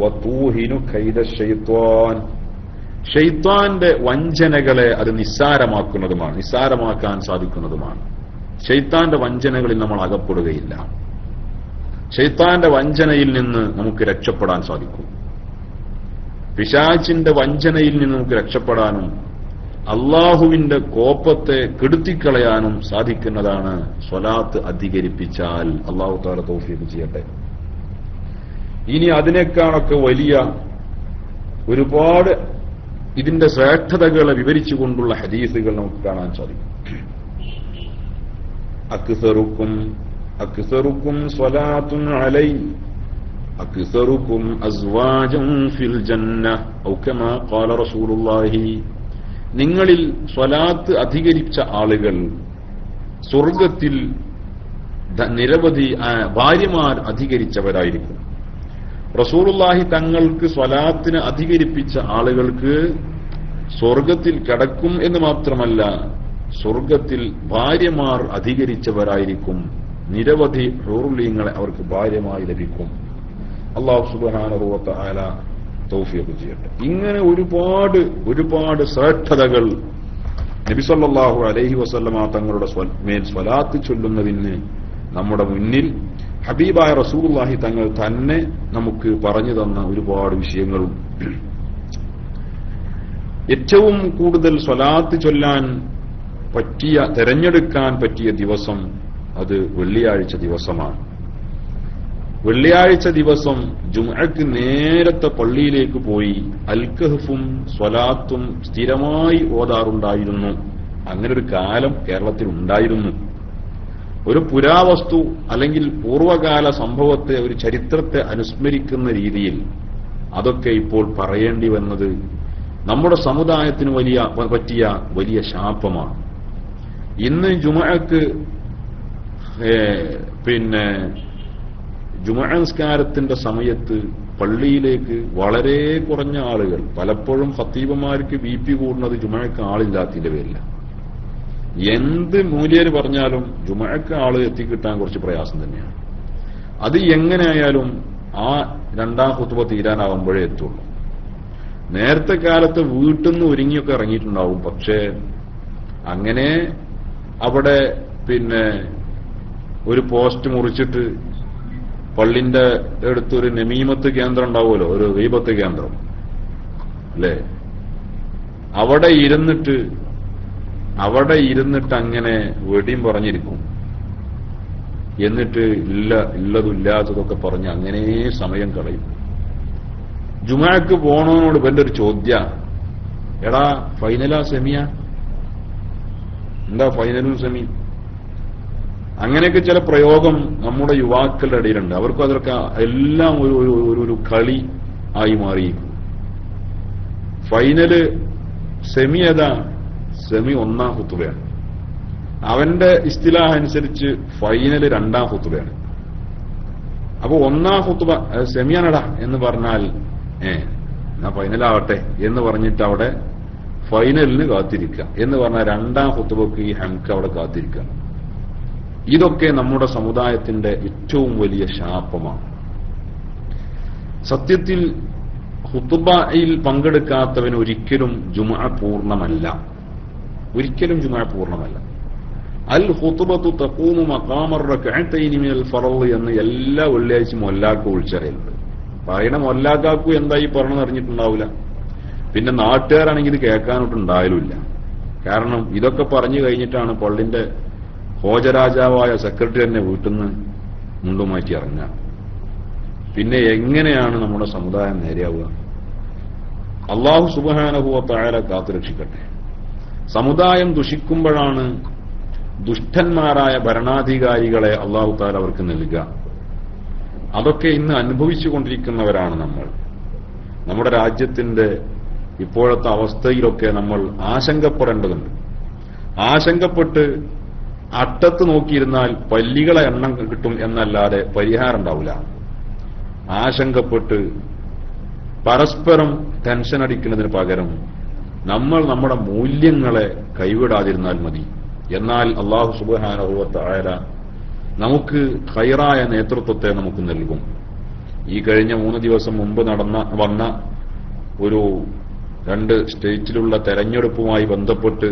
വതൂഹിനു കൈദശ്ശൈത്വാൻ, ശൈത്താന്റെ വഞ്ചനകളെ അത് നിസ്സാരമാക്കുന്നതുമാണ്, നിസ്സാരമാക്കാൻ സാധിക്കുന്നതുമാണ്. ശൈത്താന്റെ വഞ്ചനകളിൽ നമ്മൾ അകപ്പെടുകയില്ല. ശൈത്താന്റെ വഞ്ചനയിൽ നിന്ന് നമുക്ക് രക്ഷപ്പെടാൻ സാധിക്കും. പിശാചിന്റെ വഞ്ചനയിൽ നിന്ന് നമുക്ക് രക്ഷപ്പെടാനും അല്ലാഹുവിന്റെ കോപത്തെ കെടുത്തിക്കളയാനും സാധിക്കുന്നതാണ് സ്വലാത്ത് അധികരിപ്പിച്ചാൽ. അല്ലാഹു തആല തൗഫീഖ് ചെയ്യട്ടെ. ഇനി അതിനേക്കാളൊക്കെ വലിയ ഒരുപാട് ഇതിന്റെ ശ്രേഷ്ഠതകളെ വിവരിച്ചുകൊണ്ടുള്ള ഹദീസുകൾ നമുക്ക് കാണാൻ സാധിക്കും. അക്സറുക്കും സ്വലാത്തുൻ അലൈ അക്സറുക്കും അസ്വാജൻ ഫിൽ ജന്ന ഔ കമാ ഖാല റസൂലുള്ളാഹി. നിങ്ങളിൽ സ്വലാത്ത് അധികരിച്ച ആളുകൾ സ്വർഗത്തിൽ നിരവധി ഭാര്യമാർ അധികരിച്ചവരായിരിക്കും. റസൂലുള്ളാഹി തങ്ങൾക്ക് സ്വലാത്തിന് അധികരിപ്പിച്ച ആളുകൾക്ക് സ്വർഗത്തിൽ കടക്കും എന്ന് മാത്രമല്ല, സ്വർഗത്തിൽ ഭാര്യമാർ അധികരിച്ചവരായിരിക്കും. നിരവധി ഹൂറുലീങ്ങളെ അവർക്ക് ഭാര്യമായി ലഭിക്കും. അല്ലാഹു സുബ്ഹാനഹു വ തആല തൗഫീഖ് ചെയ്യട്ടെ. ഇങ്ങനെ ഒരുപാട് ശ്രേഷ്ഠതകൾ നബി സല്ലല്ലാഹു അലൈഹി വസല്ലമ തങ്ങളുടെ മേൽ സ്വലാത്ത് ചൊല്ലുന്നതിന് നമ്മുടെ മുന്നിൽ ഹബീബായ റസൂലുള്ളാഹി തങ്ങൾ തന്നെ നമുക്ക് പറഞ്ഞു തന്ന ഒരുപാട് വിഷയങ്ങളും. ഏറ്റവും കൂടുതൽ സ്വലാത്ത് ചൊല്ലാൻ പറ്റിയ, തെരഞ്ഞെടുക്കാൻ പറ്റിയ ദിവസം അത് വെള്ളിയാഴ്ച ദിവസമാണ്. വെള്ളിയാഴ്ച ദിവസം ജുമുഅക്ക് നേരത്തെ പള്ളിയിലേക്ക് പോയി അൽകഹ്ഫും സ്വലാത്തും സ്ഥിരമായി ഓതാറുണ്ടായിരുന്നു. അങ്ങനെ ഒരു കാലം കേരളത്തിൽ ഉണ്ടായിരുന്നു. ഒരു പുരാവസ്തു അല്ലെങ്കിൽ പൂർവകാല സംഭവത്തെ, ഒരു ചരിത്രത്തെ അനുസ്മരിക്കുന്ന രീതിയിൽ അതൊക്കെ ഇപ്പോൾ പറയേണ്ടി വന്നത് നമ്മുടെ സമുദായത്തിന് പറ്റിയ വലിയ ശാപമാണ്. ഇന്ന് ജുമുഅക്ക് ജുമുഅ നിസ്കാരത്തിന്റെ സമയത്ത് പള്ളിയിലേക്ക് വളരെ കുറഞ്ഞ ആളുകൾ, പലപ്പോഴും ഖത്തീബുമാർക്ക് BP കൂടുന്നത് ജുമുഅക്ക് ആളില്ലാത്തതിന്റെ പേരില്ല. എന്ത് മൂല്യര് പറഞ്ഞാലും ജുമുഅക്ക് ആള് എത്തിക്കിട്ടാൻ കുറച്ച് പ്രയാസം തന്നെയാണ്. അത് എങ്ങനെയായാലും ആ രണ്ടാം ഖുത്ബ തീരാനാവുമ്പോഴേ എത്തുള്ളൂ. നേരത്തെ കാലത്ത് വീട്ടിൽ നിന്ന് ഒരുങ്ങിയൊക്കെ ഇറങ്ങിയിട്ടുണ്ടാവും. പക്ഷേ അങ്ങനെ അവിടെ ഒരു പോസ്റ്റ് മുറിച്ചിട്ട് പള്ളിന്റെ അടുത്തൊരു നമീമത്ത് കേന്ദ്രം ഉണ്ടാവുമല്ലോ, ഒരു ഗീബത്ത് കേന്ദ്രം അല്ലേ, അവിടെ ഇരുന്നിട്ട് അങ്ങനെ വെടിയും പറഞ്ഞിരിക്കും. എന്നിട്ട് ഇല്ലതില്ലാത്തതൊക്കെ പറഞ്ഞ് അങ്ങനെ സമയം കളയും. ജുമുഅക്ക് പോണവനോട് ഇവന്റെ ഒരു ചോദ്യ, എടാ ഫൈനലാ സെമിയാ, എന്താ ഫൈനലും സെമി? അങ്ങനെയൊക്കെ ചില പ്രയോഗം നമ്മുടെ യുവാക്കളുടെ ഇടയിലുണ്ട്. അവർക്കും അതൊക്കെ എല്ലാം ഒരു കളി ആയി മാറിയിരിക്കും. ഫൈനല് സെമി ഏതാ? സെമി ഒന്നാം ഖുത്ബയാണ്. അവന്റെ ഇസ്തിലാഹ് അനുസരിച്ച് ഫൈനല് രണ്ടാം ഖുത്ബയാണ്. അപ്പൊ ഒന്നാം ഖുത്ബ സെമിയാണടാ എന്ന് പറഞ്ഞാൽ എന്നാ ഫൈനലാവട്ടെ എന്ന് പറഞ്ഞിട്ട് അവിടെ ഫൈനലിന് കാത്തിരിക്കുക എന്ന് പറഞ്ഞാൽ രണ്ടാം ഖുത്ബക്ക് ഈ ഹംക്ക് അവിടെ കാത്തിരിക്കുക. ഇതൊക്കെ നമ്മുടെ സമുദായത്തിന്റെ ഏറ്റവും വലിയ ശാപമാണ്. സത്യത്തിൽ ഖുത്ബയിൽ പങ്കെടുക്കാത്തവൻ ഒരിക്കലും ജുമുഅ പൂർണ്ണമല്ല. അൽ ഖുത്ബത്തു തഖൂമു മഖാമർ റക്അതൈനി മിനൽ ഫർള് എന്ന് എല്ലാ വെള്ളിയാഴ്ചയും മൊല്ലാക്ക് വിളിച്ചറിയുന്നുണ്ട്. പറയണ മൊല്ലാക്കാക്കും എന്തായി പറഞ്ഞെന്ന് അറിഞ്ഞിട്ടുണ്ടാവില്ല. പിന്നെ നാട്ടുകാരാണെങ്കിൽ ഇത് കേൾക്കാനോട്ടുണ്ടായാലുമില്ല. കാരണം ഇതൊക്കെ പറഞ്ഞു കഴിഞ്ഞിട്ടാണ് പള്ളിന്റെ ഹോജരാജാവായ സെക്രട്ടറി തന്നെ വീട്ടിൽ നിന്ന് മുണ്ടുമാറ്റി ഇറങ്ങുക. പിന്നെ എങ്ങനെയാണ് നമ്മുടെ സമുദായം നേരെയാവുക? അല്ലാഹു സുബ്ഹാനഹു വ തആല കാത്തുരക്ഷിക്കട്ടെ. സമുദായം ദുഷിക്കുമ്പോഴാണ് ദുഷ്ടന്മാരായ ഭരണാധികാരികളെ അല്ലാഹു തആല അവർക്ക് നൽകുക. അതൊക്കെ ഇന്ന് അനുഭവിച്ചുകൊണ്ടിരിക്കുന്നവരാണ് നമ്മൾ. നമ്മുടെ രാജ്യത്തിന്റെ ഇപ്പോഴത്തെ അവസ്ഥയിലൊക്കെ നമ്മൾ ആശങ്കപ്പെടേണ്ടതുണ്ട്. ആശങ്കപ്പെട്ട് അട്ടത്ത് നോക്കിയിരുന്നാൽ പല്ലികളെ എണ്ണം കിട്ടും എന്നല്ലാതെ പരിഹാരം ഉണ്ടാവില്ല. ആശങ്കപ്പെട്ട് പരസ്പരം ടെൻഷൻ അടിക്കുന്നതിന് പകരം നമ്മൾ നമ്മുടെ മൂല്യങ്ങളെ കൈവിടാതിരുന്നാൽ മതി. എന്നാൽ അല്ലാഹു സുബ്ഹാനഹു വ തആല നമുക്ക് ഖൈറായ നേതൃത്വത്തെ നമുക്ക് നൽകും. ഈ കഴിഞ്ഞ 3 ദിവസം മുമ്പ് വന്ന ഒരു 2 സ്റ്റേറ്റിലുള്ള തെരഞ്ഞെടുപ്പുമായി ബന്ധപ്പെട്ട്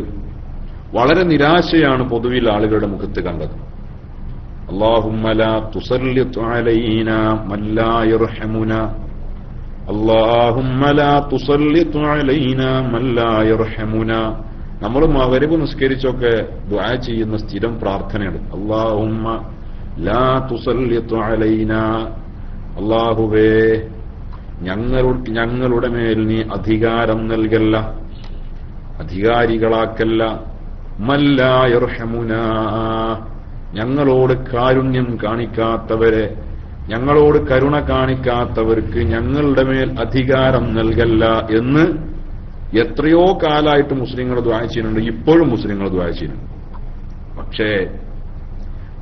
വളരെ നിരാശയാണ് പൊതുവിൽ ആളുകളുടെ മുഖത്ത് കണ്ടത്. അല്ലാഹുമ്മ ലാ തുസല്ലിത് അലൈനാ മൻ ലാ യർഹമുനാ, അല്ലാഹുമ്മ ലാ തുസല്ലിത് അലൈനാ മൻ ലാ യർഹമുനാ. നമ്മൾ മഗ്രിബ് നിസ്കരിച്ചൊക്കെ ദുആ ചെയ്യുന്ന സ്ഥിരം പ്രാർത്ഥനയാണ് അല്ലാഹുമ്മ ലാ തുസല്ലിത് അലൈനാ, അല്ലാഹുവേ ഞങ്ങളുടെ മേൽ നീ അധികാരം നൽകല്ല, അധികാരികളാക്കല്ല. മല്ലാ യർഹമുനാ, ഞങ്ങളോട് കാരുണ്യം കാണിക്കാത്തവരെ, ഞങ്ങളോട് കരുണ കാണിക്കാത്തവർക്ക് ഞങ്ങളുടെ മേൽ അധികാരം നൽകല്ല എന്ന് എത്രയോ കാലമായിട്ട് മുസ്ലിങ്ങൾ ദുആ ചെയ്യുന്നുണ്ട്. ഇപ്പോഴും മുസ്ലിങ്ങൾ ദുആ ചെയ്യുന്നുണ്ട്. പക്ഷേ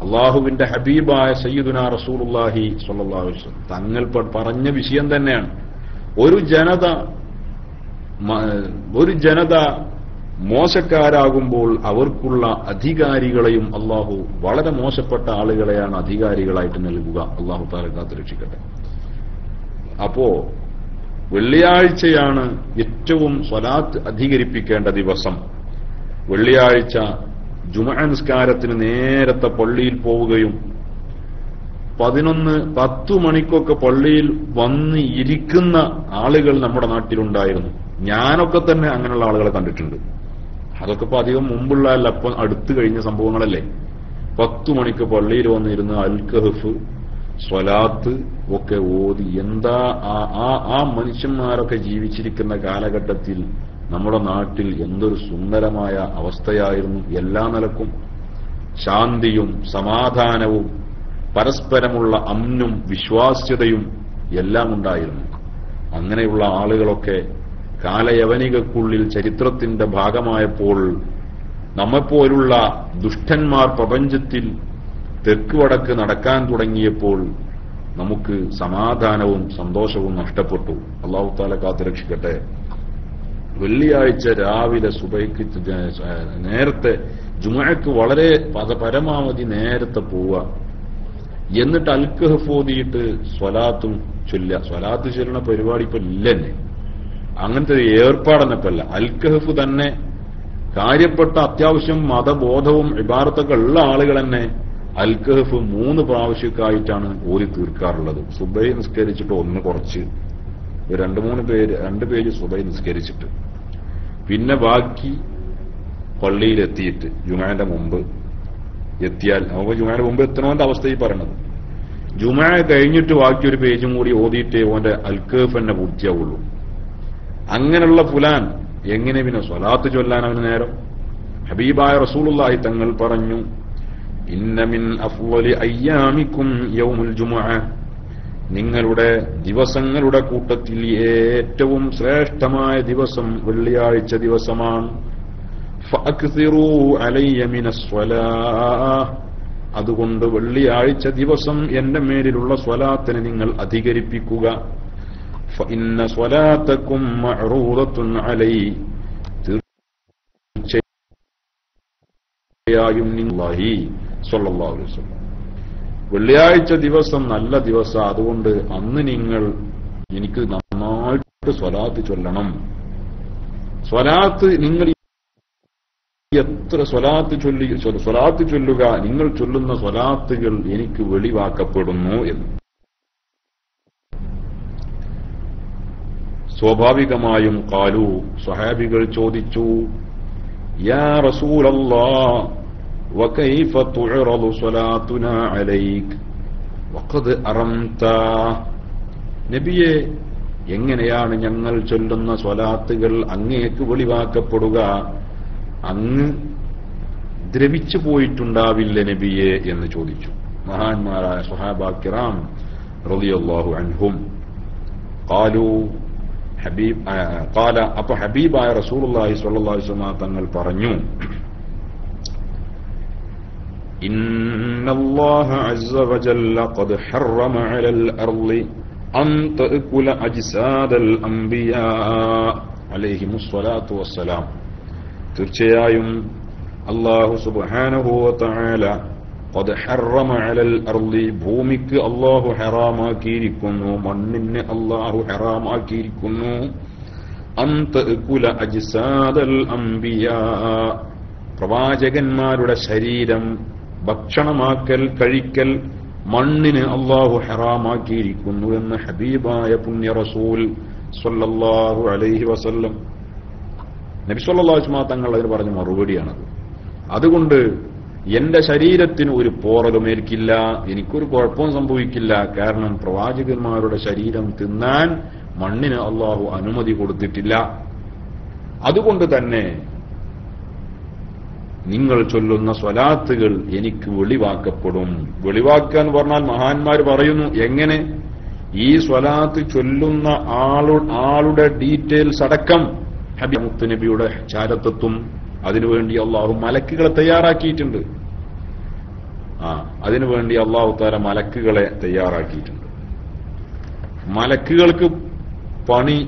അള്ളാഹുവിന്റെ ഹബീബായ സയ്യിദുനാ റസൂലുള്ളാഹി സ്വല്ലല്ലാഹു അലൈഹി വസല്ലം തങ്ങൾ പറഞ്ഞ വിഷയം തന്നെയാണ്. ഒരു ജനത മോശക്കാരാകുമ്പോൾ അവർക്കുള്ള അധികാരികളെയും അള്ളാഹു വളരെ മോശപ്പെട്ട ആളുകളെയാണ് അധികാരികളായിട്ട് നൽകുക. അള്ളാഹു തആല കാത്തുരക്ഷിക്കട്ടെ. അപ്പോ വെള്ളിയാഴ്ചയാണ് ഏറ്റവും സ്വലാത്ത് അധികരിപ്പിക്കേണ്ട ദിവസം. വെള്ളിയാഴ്ച ജുമുഅ നിസ്കാരത്തിന് നേരത്തെ പള്ളിയിൽ പോവുകയും 10 മണിക്കൊക്കെ പള്ളിയിൽ വന്ന് ഇരിക്കുന്ന ആളുകൾ നമ്മുടെ നാട്ടിലുണ്ടായിരുന്നു. ഞാനൊക്കെ തന്നെ അങ്ങനെയുള്ള ആളുകളെ കണ്ടിട്ടുണ്ട്. അതൊക്കെ ഇപ്പൊ അധികം മുമ്പുള്ള അല്ല, ഇപ്പൊ അടുത്ത് കഴിഞ്ഞ സംഭവങ്ങളല്ലേ. 10 മണിക്ക് പള്ളിയിൽ വന്നിരുന്ന് അൽ കഹ്ഫ് സ്വലാത്ത് ഒക്കെ ഓതി എന്താ ആ മനുഷ്യന്മാരൊക്കെ ജീവിച്ചിരിക്കുന്ന കാലഘട്ടത്തിൽ നമ്മുടെ നാട്ടിൽ എന്തൊരു സുന്ദരമായ അവസ്ഥയായിരുന്നു. എല്ലാ നിലക്കും ശാന്തിയും സമാധാനവും പരസ്പരമുള്ള അമ്നും വിശ്വാസ്യതയും എല്ലാം ഉണ്ടായിരുന്നു. അങ്ങനെയുള്ള ആളുകളൊക്കെ കാലയവനികൾക്കുള്ളിൽ ചരിത്രത്തിന്റെ ഭാഗമായപ്പോൾ നമ്മെപ്പോലുള്ള ദുഷ്ടന്മാർ പ്രപഞ്ചത്തിൽ തെക്ക് വടക്ക് നടക്കാൻ തുടങ്ങിയപ്പോൾ നമുക്ക് സമാധാനവും സന്തോഷവും നഷ്ടപ്പെട്ടു. അല്ലാഹു തആല കാത്തുരക്ഷിക്കട്ടെ. വെള്ളിയാഴ്ച രാവിലെ സുബഹിക്ക് നേരത്തെ ജുമുഅക്ക് വളരെ പരമാവധി നേരത്തെ പോവുക, എന്നിട്ട് അൽ കഹ്ഫ് ഓതിയിട്ട് സ്വലാത്തും ചൊല്ലുക. സ്വലാത്ത് ചൊല്ലുന്ന പരിപാടി ഇപ്പൊ ഇല്ലെന്നെ, അങ്ങനത്തെ ഒരു ഏർപ്പാടെന്നപ്പല്ല. അൽ കഹ്ഫ് തന്നെ കാര്യപ്പെട്ട അത്യാവശ്യം മതബോധവും ഇബാറത്തൊക്കെ ഉള്ള ആളുകൾ തന്നെ അൽ കഹ്ഫ് 3 പ്രാവശ്യക്കായിട്ടാണ് ഓതി തീർക്കാറുള്ളത്. സുബഹി നിസ്കരിച്ചിട്ട് ഒന്ന് കുറച്ച് 2 പേജ് സുബഹി നിസ്കരിച്ചിട്ട്, പിന്നെ ബാക്കി പള്ളിയിലെത്തിയിട്ട് ജുമുഅന്റെ മുമ്പ് എത്തിയാൽ, നമുക്ക് ജുമുഅന്റെ മുമ്പ് എത്തണമെന്ന അവസ്ഥയിൽ പറയണത്. ജുമുഅ കഴിഞ്ഞിട്ട് ബാക്കി ഒരു പേജും കൂടി ഓതിയിട്ടേ ഓന്റെ അൽ കഹ്ഫ് തന്നെ പൂർത്തിയാവുള്ളൂ. അങ്ങനെയുള്ള ഫുലാൻ എങ്ങനെ പിന്നെ സ്വലാത്ത് ചൊല്ലാൻ അവന് നേരം? ഹബീബായ റസൂലുള്ളാഹി തങ്ങൾ പറഞ്ഞു, ഇന്ന മിൻ അഫ്ളലി അയ്യാമിക്കും യൗമുൽ ജുമുഅ, നിങ്ങളുടെ ദിവസങ്ങളുടെ കൂട്ടത്തിൽ ഏറ്റവും ശ്രേഷ്ഠമായ ദിവസം വെള്ളിയാഴ്ച ദിവസമാണ്. ഫഅക്സിറൂ അലയ്യ മിനസ്വലാഹ്, അതുകൊണ്ട് വെള്ളിയാഴ്ച ദിവസം എന്റെ മേലിലുള്ള സ്വലാത്തിനെ നിങ്ങൾ അധികരിപ്പിക്കുക. ഫഇന്ന സ്വലാത്തക്കും മഅറൂദത്തുൻ അലൈ, തീർച്ചയായും നിങ്ങളാഹി സ്വല്ലല്ലാഹു അലൈഹി വസല്ലം, വെള്ളിയാഴ്ച ദിവസം നല്ല ദിവസം, അതുകൊണ്ട് അന്ന് നിങ്ങൾ എനിക്ക് നന്നായിട്ട് സ്വലാത്ത് ചൊല്ലണം. സ്വലാത്ത് നിങ്ങൾ എത്ര സ്വലാത്ത് ചൊല്ലുക, നിങ്ങൾ ചൊല്ലുന്ന സ്വലാത്തുകൾ എനിക്ക് വെളിവാക്കപ്പെടുന്നു എന്ന്. സ്വാഭാവികമായും ഖാലു, സ്വഹാബികൾ ചോദിച്ചു, യാ റസൂലല്ലാഹ് വകൈഫ തുഅറദു സ്വലാത്തുനാ അലൈക വഖദ് അറംത, നബിയെ എങ്ങനെയാണ് ഞങ്ങൾ ചൊല്ലുന്ന സ്വലാത്തുകൾ അങ്ങേക്ക് വെളിവാക്കപ്പെടുക? അങ്ങ് ദ്രവിച്ചു പോയിട്ടുണ്ടാവില്ല നബിയെ എന്ന് ചോദിച്ചു മഹാന്മാരായ സ്വഹാബാ കിറാം റളിയല്ലാഹു അൻഹും. ഖാലു, അപ്പൊ ഹബീബായ റസൂലുള്ളാഹി സ്വല്ലല്ലാഹു അലൈഹി വസല്ലം തങ്ങൾ പറഞ്ഞു, ഇന്നല്ലാഹ അസ്സ വജല്ല ഖദ് ഹറമ അലൽ അർളി അൻ തഅകുല അജ്സാദൽ അംബിയാ അലൈഹിമുസ് സ്വലാത്തു വസ്സലാം, തീർച്ചയായും അല്ലാഹു സുബ്ഹാനഹു വ തആല ഖദ് ഹറമ അലൽ അർളി, ഭൂമിക്ക് അല്ലാഹു ഹറാമാക്കിയിരിക്കുന്നു, മണ്ണിന് അല്ലാഹു ഹറാമാക്കിയിരിക്കുന്നു, അൻ തഅകുല അജ്സാദൽ അംബിയാ, പ്രവാചകന്മാരുടെ ശരീരം ഭക്ഷണമാക്കൽ കഴിക്കൽ മണ്ണിന് അല്ലാഹു ഹറാമാക്കിയിരിക്കുന്നു എന്ന് ഹബീബായ പുണ്യ റസൂൽ സ്വല്ലല്ലാഹു അലൈഹി വസല്ലം. നബി സല്ലല്ലാഹു അലൈഹി വസല്ലം തങ്ങൾ അതിന് പറഞ്ഞ മറുപടിയാണത്. അതുകൊണ്ട് എന്റെ ശരീരത്തിന് ഒരു പോറലുമേൽക്കില്ല, എനിക്കൊരു കുഴപ്പവും സംഭവിക്കില്ല. കാരണം പ്രവാചകന്മാരുടെ ശരീരം തിന്നാൻ മണ്ണിന് അള്ളാഹു അനുമതി കൊടുത്തിട്ടില്ല. അതുകൊണ്ട് തന്നെ നിങ്ങൾ ചൊല്ലുന്ന സ്വലാത്തുകൾ എനിക്ക് വെളിവാക്കപ്പെടും. വെളിവാക്കുക എന്ന് പറഞ്ഞാൽ മഹാന്മാർ പറയുന്നു, എങ്ങനെ? ഈ സ്വലാത്ത് ചൊല്ലുന്ന ആളുടെ ഡീറ്റെയിൽസ് അടക്കം ഹബീബ് മുത്തുനബിയുടെ ചാരത്വത്തും അതിനുവേണ്ടി അള്ളാഹു മലക്കുകളെ തയ്യാറാക്കിയിട്ടുണ്ട്. അതിനുവേണ്ടി അള്ളാഹു തആല മലക്കുകളെ തയ്യാറാക്കിയിട്ടുണ്ട്. മലക്കുകൾക്ക് പണി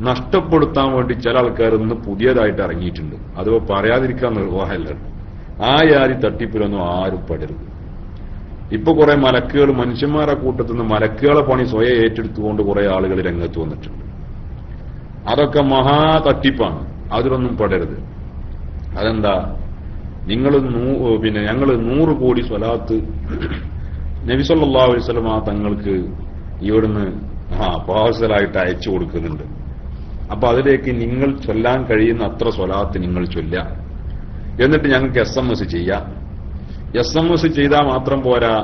നഷ്ടപ്പെടുത്താൻ വേണ്ടി ചില ആൾക്കാർ ഇന്ന് പുതിയതായിട്ട് ഇറങ്ങിയിട്ടുണ്ട്. അത് പറയാതിരിക്കാൻ നിർവാഹമല്ല. ആ യാതി തട്ടിപ്പിലൊന്നും ആരും പെടരുത്. ഇപ്പൊ കുറെ മലക്കുകൾ, മനുഷ്യന്മാരെ കൂട്ടത്തിൽ നിന്ന് മലക്കുകളെ പണി സ്വയം ഏറ്റെടുത്തുകൊണ്ട് കുറെ ആളുകൾ രംഗത്ത് വന്നിട്ടുണ്ട്. അതൊക്കെ മഹാ തട്ടിപ്പാണ്. അതിലൊന്നും പെടരുത്. അതെന്താ? ഞങ്ങൾ 100 കോടി സ്വലാത്ത് നബി സല്ലല്ലാഹു അലൈഹി വസല്ലം തങ്ങൾക്ക് ഇവിടുന്ന് പാഴ്സലായിട്ട് അയച്ചു കൊടുക്കുന്നുണ്ട്. അപ്പൊ അതിലേക്ക് നിങ്ങൾ ചൊല്ലാൻ കഴിയുന്ന അത്ര സ്വലാത്ത് നിങ്ങൾ ചൊല്ലുക. എന്നിട്ട് ഞങ്ങൾക്ക് SMS ചെയ്യാം. SMS ചെയ്താൽ മാത്രം പോരാ,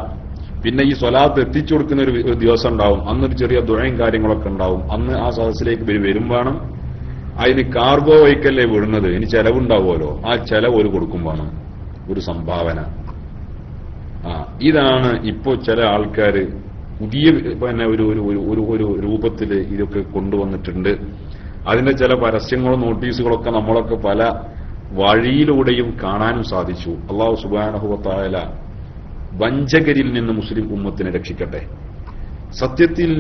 പിന്നെ ഈ സ്വലാത്ത് എത്തിച്ചു കൊടുക്കുന്ന ഒരു ദിവസം ഉണ്ടാവും. അന്നൊരു ചെറിയ ദുആയും കാര്യങ്ങളൊക്കെ ഉണ്ടാവും. അന്ന് ആ സദസ്സിലേക്ക് വരും വേണം. അതിന് കാർഗോ വൈക്കല്ലേ വിടുന്നത്, ഇനി ചെലവുണ്ടാവുമല്ലോ, ആ ചെലവ് ഒരു കൊടുക്കും വേണം, ഒരു സംഭാവന. ഇതാണ് ഇപ്പോ ചില ആൾക്കാർ പുതിയ ഒരു രൂപത്തിൽ ഇതൊക്കെ കൊണ്ടുവന്നിട്ടുണ്ട്. അതിന്റെ ചില പരസ്യങ്ങളും നോട്ടീസുകളൊക്കെ നമ്മളൊക്കെ പല വഴിയിലൂടെയും കാണാനും സാധിച്ചു. അല്ലാഹു സുബ്ഹാനഹു വ തആല വഞ്ചകരിൽ നിന്ന് മുസ്ലിം ഉമ്മത്തിനെ രക്ഷിക്കട്ടെ. സത്യത്തിൽ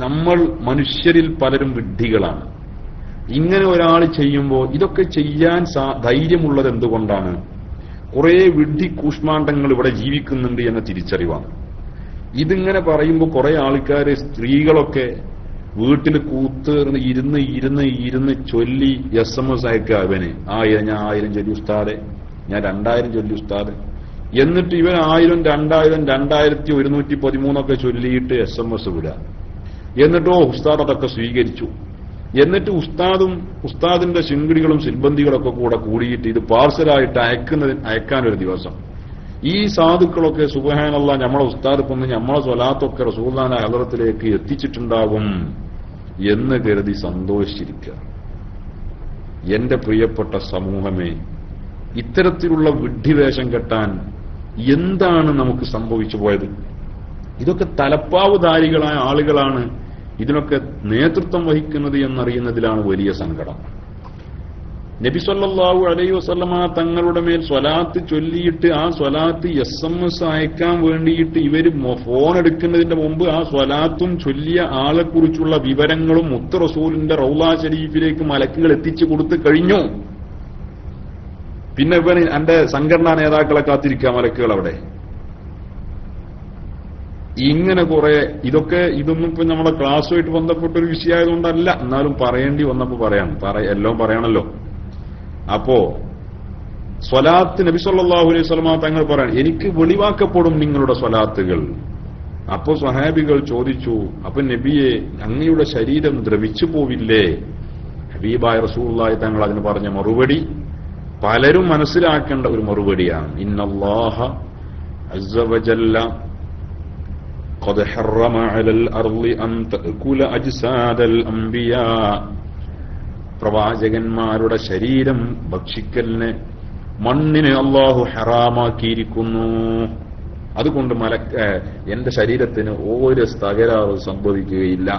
നമ്മൾ മനുഷ്യരിൽ പലരും വിഡ്ഢികളാണ്. ഇങ്ങനെ ഒരാൾ ചെയ്യുമ്പോൾ ഇതൊക്കെ ചെയ്യാൻ ധൈര്യമുള്ളത് എന്തുകൊണ്ടാണ്? കുറെ വിഡ്ഢി കൂഷ്മാണ്ഡങ്ങൾ ഇവിടെ ജീവിക്കുന്നുണ്ട് എന്ന തിരിച്ചറിവാണ്. ഇതിങ്ങനെ പറയുമ്പോൾ കുറെ ആൾക്കാര്, സ്ത്രീകളൊക്കെ വീട്ടിൽ കൂത്തേർന്ന് ഇരുന്ന് ചൊല്ലി SMS അയക്കുക. അവന് ഞാൻ 1000 ചൊല്ലി ഉസ്താദെ, ഞാൻ 2000 ചൊല്ലി ഉസ്താദ്. എന്നിട്ട് ഇവൻ 1000, 2000, 2113 ചൊല്ലിയിട്ട് SMS വിടുക. എന്നിട്ടോ ഉസ്താദ് അതൊക്കെ സ്വീകരിച്ചു. എന്നിട്ട് ഉസ്താദിന്റെ ശിങ്കിടികളും സിൽബന്ദികളൊക്കെ കൂടിയിട്ട് ഇത് പാർസലായിട്ട് അയക്കാനൊരു ദിവസം. ഈ സാധുക്കളൊക്കെ സുബ്ഹാനല്ലാഹ് നമ്മളെ ഉസ്താദ് കൊന്ന് നമ്മളെ സ്വലാത്തൊക്കെ റസൂലുള്ളാഹിന്റെ ഹളറത്തിലേക്ക് എത്തിച്ചിട്ടുണ്ടാകും എന്ന് കരുതി സന്തോഷിച്ചിരിക്കുക. എന്റെ പ്രിയപ്പെട്ട സമൂഹമേ, ഇത്തരത്തിലുള്ള വിഡ്ഢിവേഷം കെട്ടാൻ എന്താണ് നമുക്ക് സംഭവിച്ചു പോയത്? ഇതൊക്കെ തലപ്പാവുധാരികളായ ആളുകളാണ് ഇതിനൊക്കെ നേതൃത്വം വഹിക്കുന്നത് എന്നറിയുന്നതിലാണ് വലിയ സങ്കടം. നബി സല്ലല്ലാഹു അലൈഹി വസല്ലമ തങ്ങളുടെ മേൽ സ്വലാത്ത് ചൊല്ലിയിട്ട് ആ സ്വലാത്ത് SMS അയക്കാൻ വേണ്ടിയിട്ട് ഇവര് ഫോൺ എടുക്കുന്നതിന്റെ മുമ്പ് ആ സ്വലാത്തും ചൊല്ലിയ ആളെക്കുറിച്ചുള്ള വിവരങ്ങളും മുത്ത് റസൂലിന്റെ റൗള ശരീഫിലേക്ക് മലക്കുകൾ എത്തിച്ചു കൊടുത്തു കഴിഞ്ഞു. പിന്നെ ഇവന് എന്റെ സംഘടനാ നേതാക്കളെ കാത്തിരിക്കുക മലക്കുകൾ അവിടെ. ഇങ്ങനെ കുറെ ഇതൊന്നും ഇപ്പൊ നമ്മുടെ ക്ലാസ്സുമായിട്ട് ബന്ധപ്പെട്ട ഒരു വിഷയമായതുകൊണ്ടല്ല, എന്നാലും പറയേണ്ടി വന്നപ്പോ എല്ലാം പറയണല്ലോ. അപ്പോ സ്വലാത്ത് നബി സല്ലല്ലാഹു അലൈഹി വസല്ലം തങ്ങൾ പറയാൻ, എനിക്ക് വെളിവാക്കപ്പെടും നിങ്ങളുടെ സ്വലാത്തുകൾ. അപ്പോ സ്വഹാബികൾ ചോദിച്ചു, അപ്പൊ നബിയെ അങ്ങയുടെ ശരീരം ദ്രവിച്ചു പോവില്ലേ? ഹബീബായ റസൂലുള്ളാഹി തങ്ങൾ അതിന് പറഞ്ഞ മറുപടി പലരും മനസ്സിലാക്കേണ്ട ഒരു മറുപടിയാണ്. ഇന്നല്ലാഹ അസ്സ വജല്ല ഖദ് ഹറമ അലൽ അർളി അൻ തഅകുല അജ്സാദൽ അംബിയാ. പ്രവാചകന്മാരുടെ ശരീരം ഭക്ഷിക്കലിന് മണ്ണിന് അല്ലാഹു ഹറാമാക്കിയിരിക്കുന്നു. അതുകൊണ്ട് എന്റെ ശരീരത്തിന് ഒരു തകരാറ് സംഭവിക്കുകയില്ല.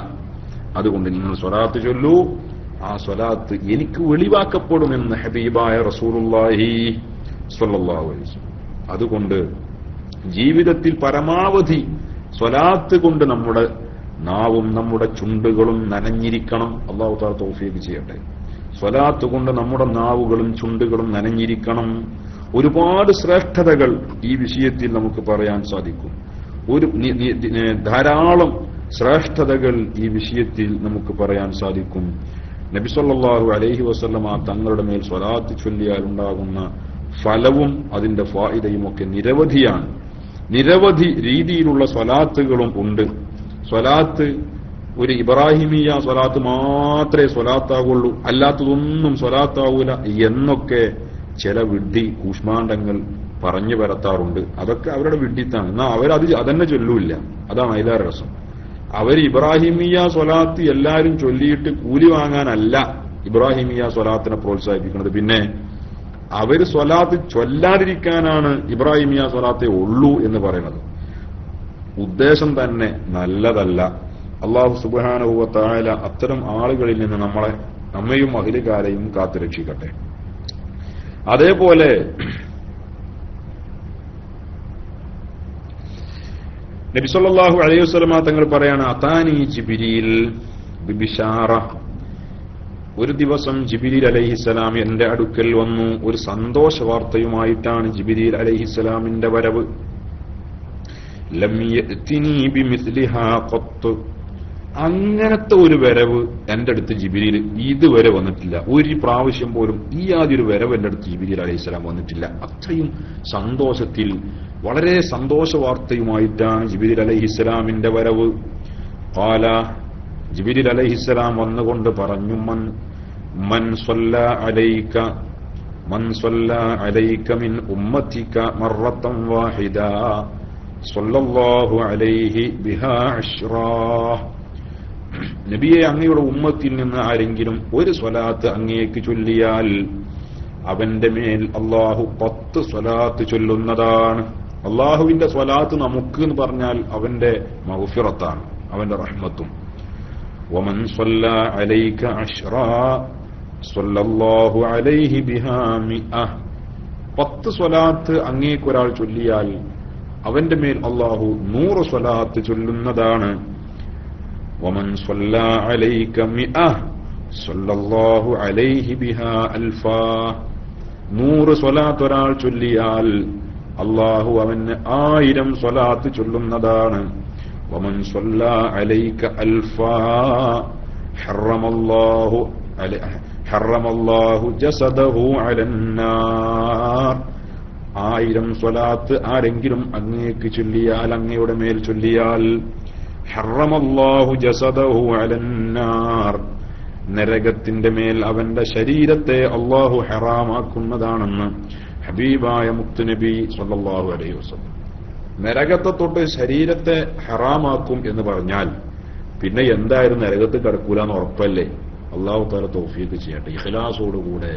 അതുകൊണ്ട് നിങ്ങൾ സ്വലാത്ത് ചൊല്ലൂ, ആ സ്വലാത്ത് എനിക്ക് വെളിവാക്കപ്പെടുമെന്ന് ഹബീബായ റസൂലുള്ളാഹി സ്വല്ലല്ലാഹു അലൈഹി വസല്ലം. അതുകൊണ്ട് ജീവിതത്തിൽ പരമാവധി സ്വലാത്ത് കൊണ്ട് നമ്മുടെ നാവും നമ്മുടെ ചുണ്ടുകളും നനഞ്ഞിരിക്കണം. അല്ലാഹു തആല തൗഫീഖ് ചെയ്യട്ടെ. സ്വലാത്ത് കൊണ്ട് നമ്മുടെ നാവുകളും ചുണ്ടുകളും നനഞ്ഞിരിക്കണം. ഒരുപാട് ശ്രേഷ്ഠതകൾ ഈ വിഷയത്തിൽ നമുക്ക് പറയാൻ സാധിക്കും. ധാരാളം ശ്രേഷ്ഠതകൾ ഈ വിഷയത്തിൽ നമുക്ക് പറയാൻ സാധിക്കും. നബി സല്ലല്ലാഹു അലൈഹി വസല്ലമ തങ്ങളുടെ മേൽ സ്വലാത്ത് ചൊല്ലിയാൽ ഉണ്ടാകുന്ന ഫലവും അതിന്റെ ഫായിദയും ഒക്കെ നിരവധിയാണ്. നിരവധി രീതിയിലുള്ള സ്വലാത്തുകളും ഉണ്ട്. സ്വലാത്ത് ഒരു ഇബ്രാഹിമിയ സ്വലാത്ത് മാത്രമേ സ്വലാത്താകുള്ളൂ, അല്ലാത്തതൊന്നും സ്വലാത്താവൂല എന്നൊക്കെ ചില വിഡ്ഢി കൂഷ്മാണ്ഡങ്ങൾ പറഞ്ഞു പരത്താറുണ്ട്. അതൊക്കെ അവരുടെ വിഡ്ഢിത്താണ്. എന്നാൽ അതന്നെ ചൊല്ലൂല്ല. അതാണ് അതിലേറെ രസം. അവർ ഇബ്രാഹിമിയ സ്വലാത്ത് എല്ലാവരും ചൊല്ലിയിട്ട് കൂലി വാങ്ങാനല്ല ഇബ്രാഹിമിയ സ്വലാത്തിനെ പ്രോത്സാഹിപ്പിക്കുന്നത്. പിന്നെ അവര് സ്വലാത്ത് ചൊല്ലാതിരിക്കാനാണ് ഇബ്രാഹിമിയ സ്വലാത്തേ ഉള്ളൂ എന്ന് പറയുന്നത്. ഉദ്ദേശം തന്നെ നല്ലതല്ല. അല്ലാഹു സുബ്ഹാനഹു വ തആല അത്തരം ആളുകളിൽ നിന്ന് നമ്മയും അഹ്ലുകാരെയും കാത്തുരക്ഷിക്കട്ടെ. അതേപോലെ നബി സല്ലല്ലാഹു അലൈഹി വസല്ലമ തങ്ങൾ പറയാണ്, അതാനി ജിബ്രീൽ ബിബിശാറ. ഒരു ദിവസം ജിബ്രീൽ അലൈഹിസ്സലാം എന്റെ അടുക്കൽ വന്നു. ഒരു സന്തോഷ വാർത്തയുമായിട്ടാണ് ജിബ്രീൽ അലൈഹിസ്സലാമിന്റെ വരവ്. ലം യഅ്തിനി ബിമിസ്ലിഹാ ഖത്ത്. അങ്ങനത്തെ ഒരു വരവ് എന്റെ അടുത്ത് ജിബ്രീൽ ഇതുവരെ വന്നിട്ടില്ല. ഒരു പ്രാവശ്യം പോലും ഈ ആദ്യൊരു വരവ് എന്റെ അടുത്ത് ജിബ്രീൽ അലൈഹിസ്സലാം വന്നിട്ടില്ല. അത്രയും സന്തോഷത്തിൽ വളരെ സന്തോഷ വാർത്തയുമായിട്ടാണ് ജിബ്രീൽ അലൈഹിസ്സലാമിന്റെ വരവ്. ഖാല, ജിബ്രീൽ അലൈഹിസ്സലാം വന്നുകൊണ്ട് പറഞ്ഞു, മൻ സ്വല്ലാ അലൈക മിൻ ഉമ്മതിക മറത്തൻ വാഹിദ സ്വല്ലല്ലാഹു അലൈഹി ബിഹാ അശ്റാ. നബിയെ, അങ്ങയുടെ ഉമ്മത്തിൽ നിന്ന് ആരെങ്കിലും ഒരു സ്വലാത്ത് അങ്ങേക്ക് ചൊല്ലിയാൽ അവന്റെ മേൽ അള്ളാഹു 10 സ്വലാത്ത് ചൊല്ലുന്നതാണ്. അള്ളാഹുവിന്റെ സ്വലാത്ത് നമുക്ക് എന്ന് പറഞ്ഞാൽ അവന്റെ മഗ്ഫിറത്താണ്, അവന്റെ റഹ്മത്തും. വമൻ സ്വല്ലാ അലൈക അശ്റാ സ്വല്ലല്ലാഹു അലൈഹി ബിഹാ മിഅ. 10 സ്വലാത്ത് അങ്ങേക്കൊരാൾ ചൊല്ലിയാൽ അവന്റെ മേൽ അള്ളാഹു 100 സ്വലാത്ത് ചൊല്ലുന്നതാണ്. വമൻ സ്വല്ലാ അലൈക മിഅ സ്വല്ലല്ലാഹു അലൈഹി ബിഹാ അൽഫാ. 100 സ്വലാത്ത് ഒരാൾ ചൊല്ലിയാൽ അള്ളാഹു അവന് 1000 സ്വലാത്ത് ചൊല്ലുന്നതാണ്. വമൻ സ്വല്ലാ അലൈക അൽഫാ ഹറമല്ലാഹു ജസദഹു അലന്നാർ. 1000 സ്വലാത്ത് ആരെങ്കിലും അങ്ങേക്ക് ചൊല്ലിയാൽ, അങ്ങയുടെ മേൽ ചൊല്ലിയാൽ, ഹറമല്ലാഹു ജസദഹു അലന്നാർ, നരകത്തിന്റെ മേൽ അവന്റെ ശരീരത്തെ അള്ളാഹു ഹറാമാക്കുന്നതാണെന്ന് ഹബീബായ മുത്തുനബി സ്വല്ലല്ലാഹു അലൈഹി വസല്ലം. നരകത്തെ തൊട്ട് ശരീരത്തെ ഹറാമാക്കും എന്ന് പറഞ്ഞാൽ പിന്നെ എന്തായാലും നരകത്ത് കിടക്കൂല എന്ന് ഉറപ്പല്ലേ? അള്ളാഹു തആല തൗഫീഖ് ചെയ്യട്ടെ. ഇഖ്ലാസോടുകൂടെ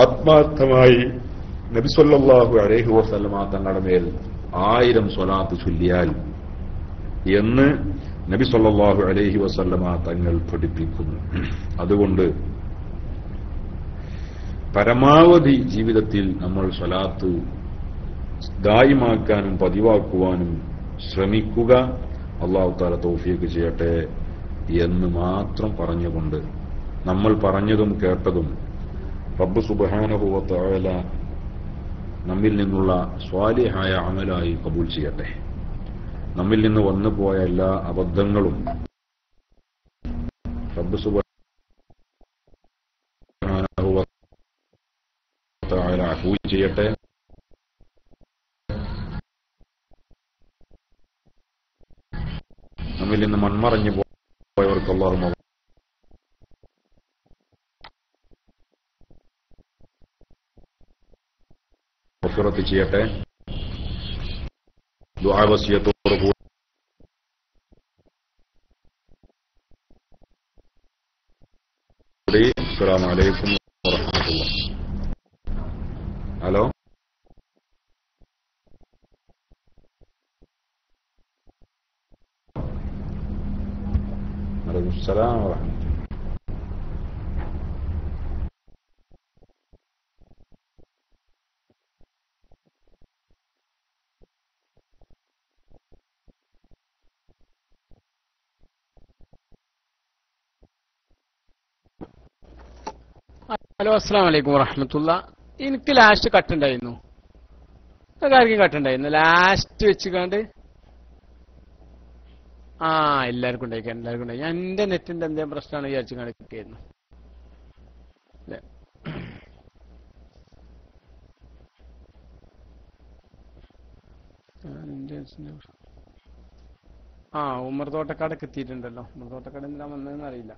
ആത്മാർത്ഥമായി നബി സല്ലല്ലാഹു അലൈഹി വസല്ലമ തങ്ങളുടെ മേൽ 1000 സ്വലാത്ത് ചൊല്ലിയാൽ എന്ന് നബി സല്ലല്ലാഹു അലൈഹി വസല്ലമ തങ്ങൾ പഠിപ്പിക്കുന്നു. അതുകൊണ്ട് പരമാവധി ജീവിതത്തിൽ നമ്മൾ സ്വലാത്ത് ദായിമാക്കാനും പതിവാക്കുവാനും ശ്രമിക്കുക. അല്ലാഹു തആല തൗഫീഖ് ചെയ്യട്ടെ എന്ന് മാത്രം പറഞ്ഞുകൊണ്ട് നമ്മൾ പറഞ്ഞതും കേട്ടതും റബ്ബ് സുബ്ഹാനഹു വ തആല നമ്മിൽ നിന്നുള്ള സ്വാലിഹായ അമലായി കബൂൽ ചെയ്യട്ടെ. നമ്മിൽ നിന്ന് വന്നുപോയ എല്ലാ അബദ്ധങ്ങളും റബ്ബ് സുബ്ഹാനഹു വ തആല അഫൂ ചെയ്യട്ടെ. നമ്മിൽ നിന്ന് മൺമറഞ്ഞു പോയവർക്ക് അല്ലാഹു മഗ്ഫിറത്ത് ചെയ്യട്ടെ. ദുആ വസിയത്തോട് കൂടി അസ്സലാമു അലൈക്കും വറഹ്മത്തുള്ളാഹി. ഹലോ, വലൈക്കും അസ്സലാം വറഹ്മത്തുള്ളാഹി. ഹലോ, അസ്സലാമു അലൈക്കും വറഹ്മത്തുള്ളാഹി. എനിക്ക് ലാസ്റ്റ് കട്ടുണ്ടായിരുന്നു, ആർക്കും കട്ടുണ്ടായിരുന്നു ലാസ്റ്റ് വെച്ചുകാണ്ട്. എല്ലാവർക്കും ഉണ്ടായിരിക്കാം, എല്ലാവർക്കും ഉണ്ടായി. ഞാൻ എന്റെ നെറ്റിന്റെ എന്തെങ്കിലും പ്രശ്നമാണ് വിചാരിച്ചു കാണ്ട് കിട്ടിയായിരുന്നു. ഉമ്മർ തോട്ടക്കാടൊക്കെ എത്തിയിട്ടുണ്ടല്ലോ. ഉമ്മർ തോട്ടക്കാട് എന്തിനാ വന്നതെന്ന് അറിയില്ല.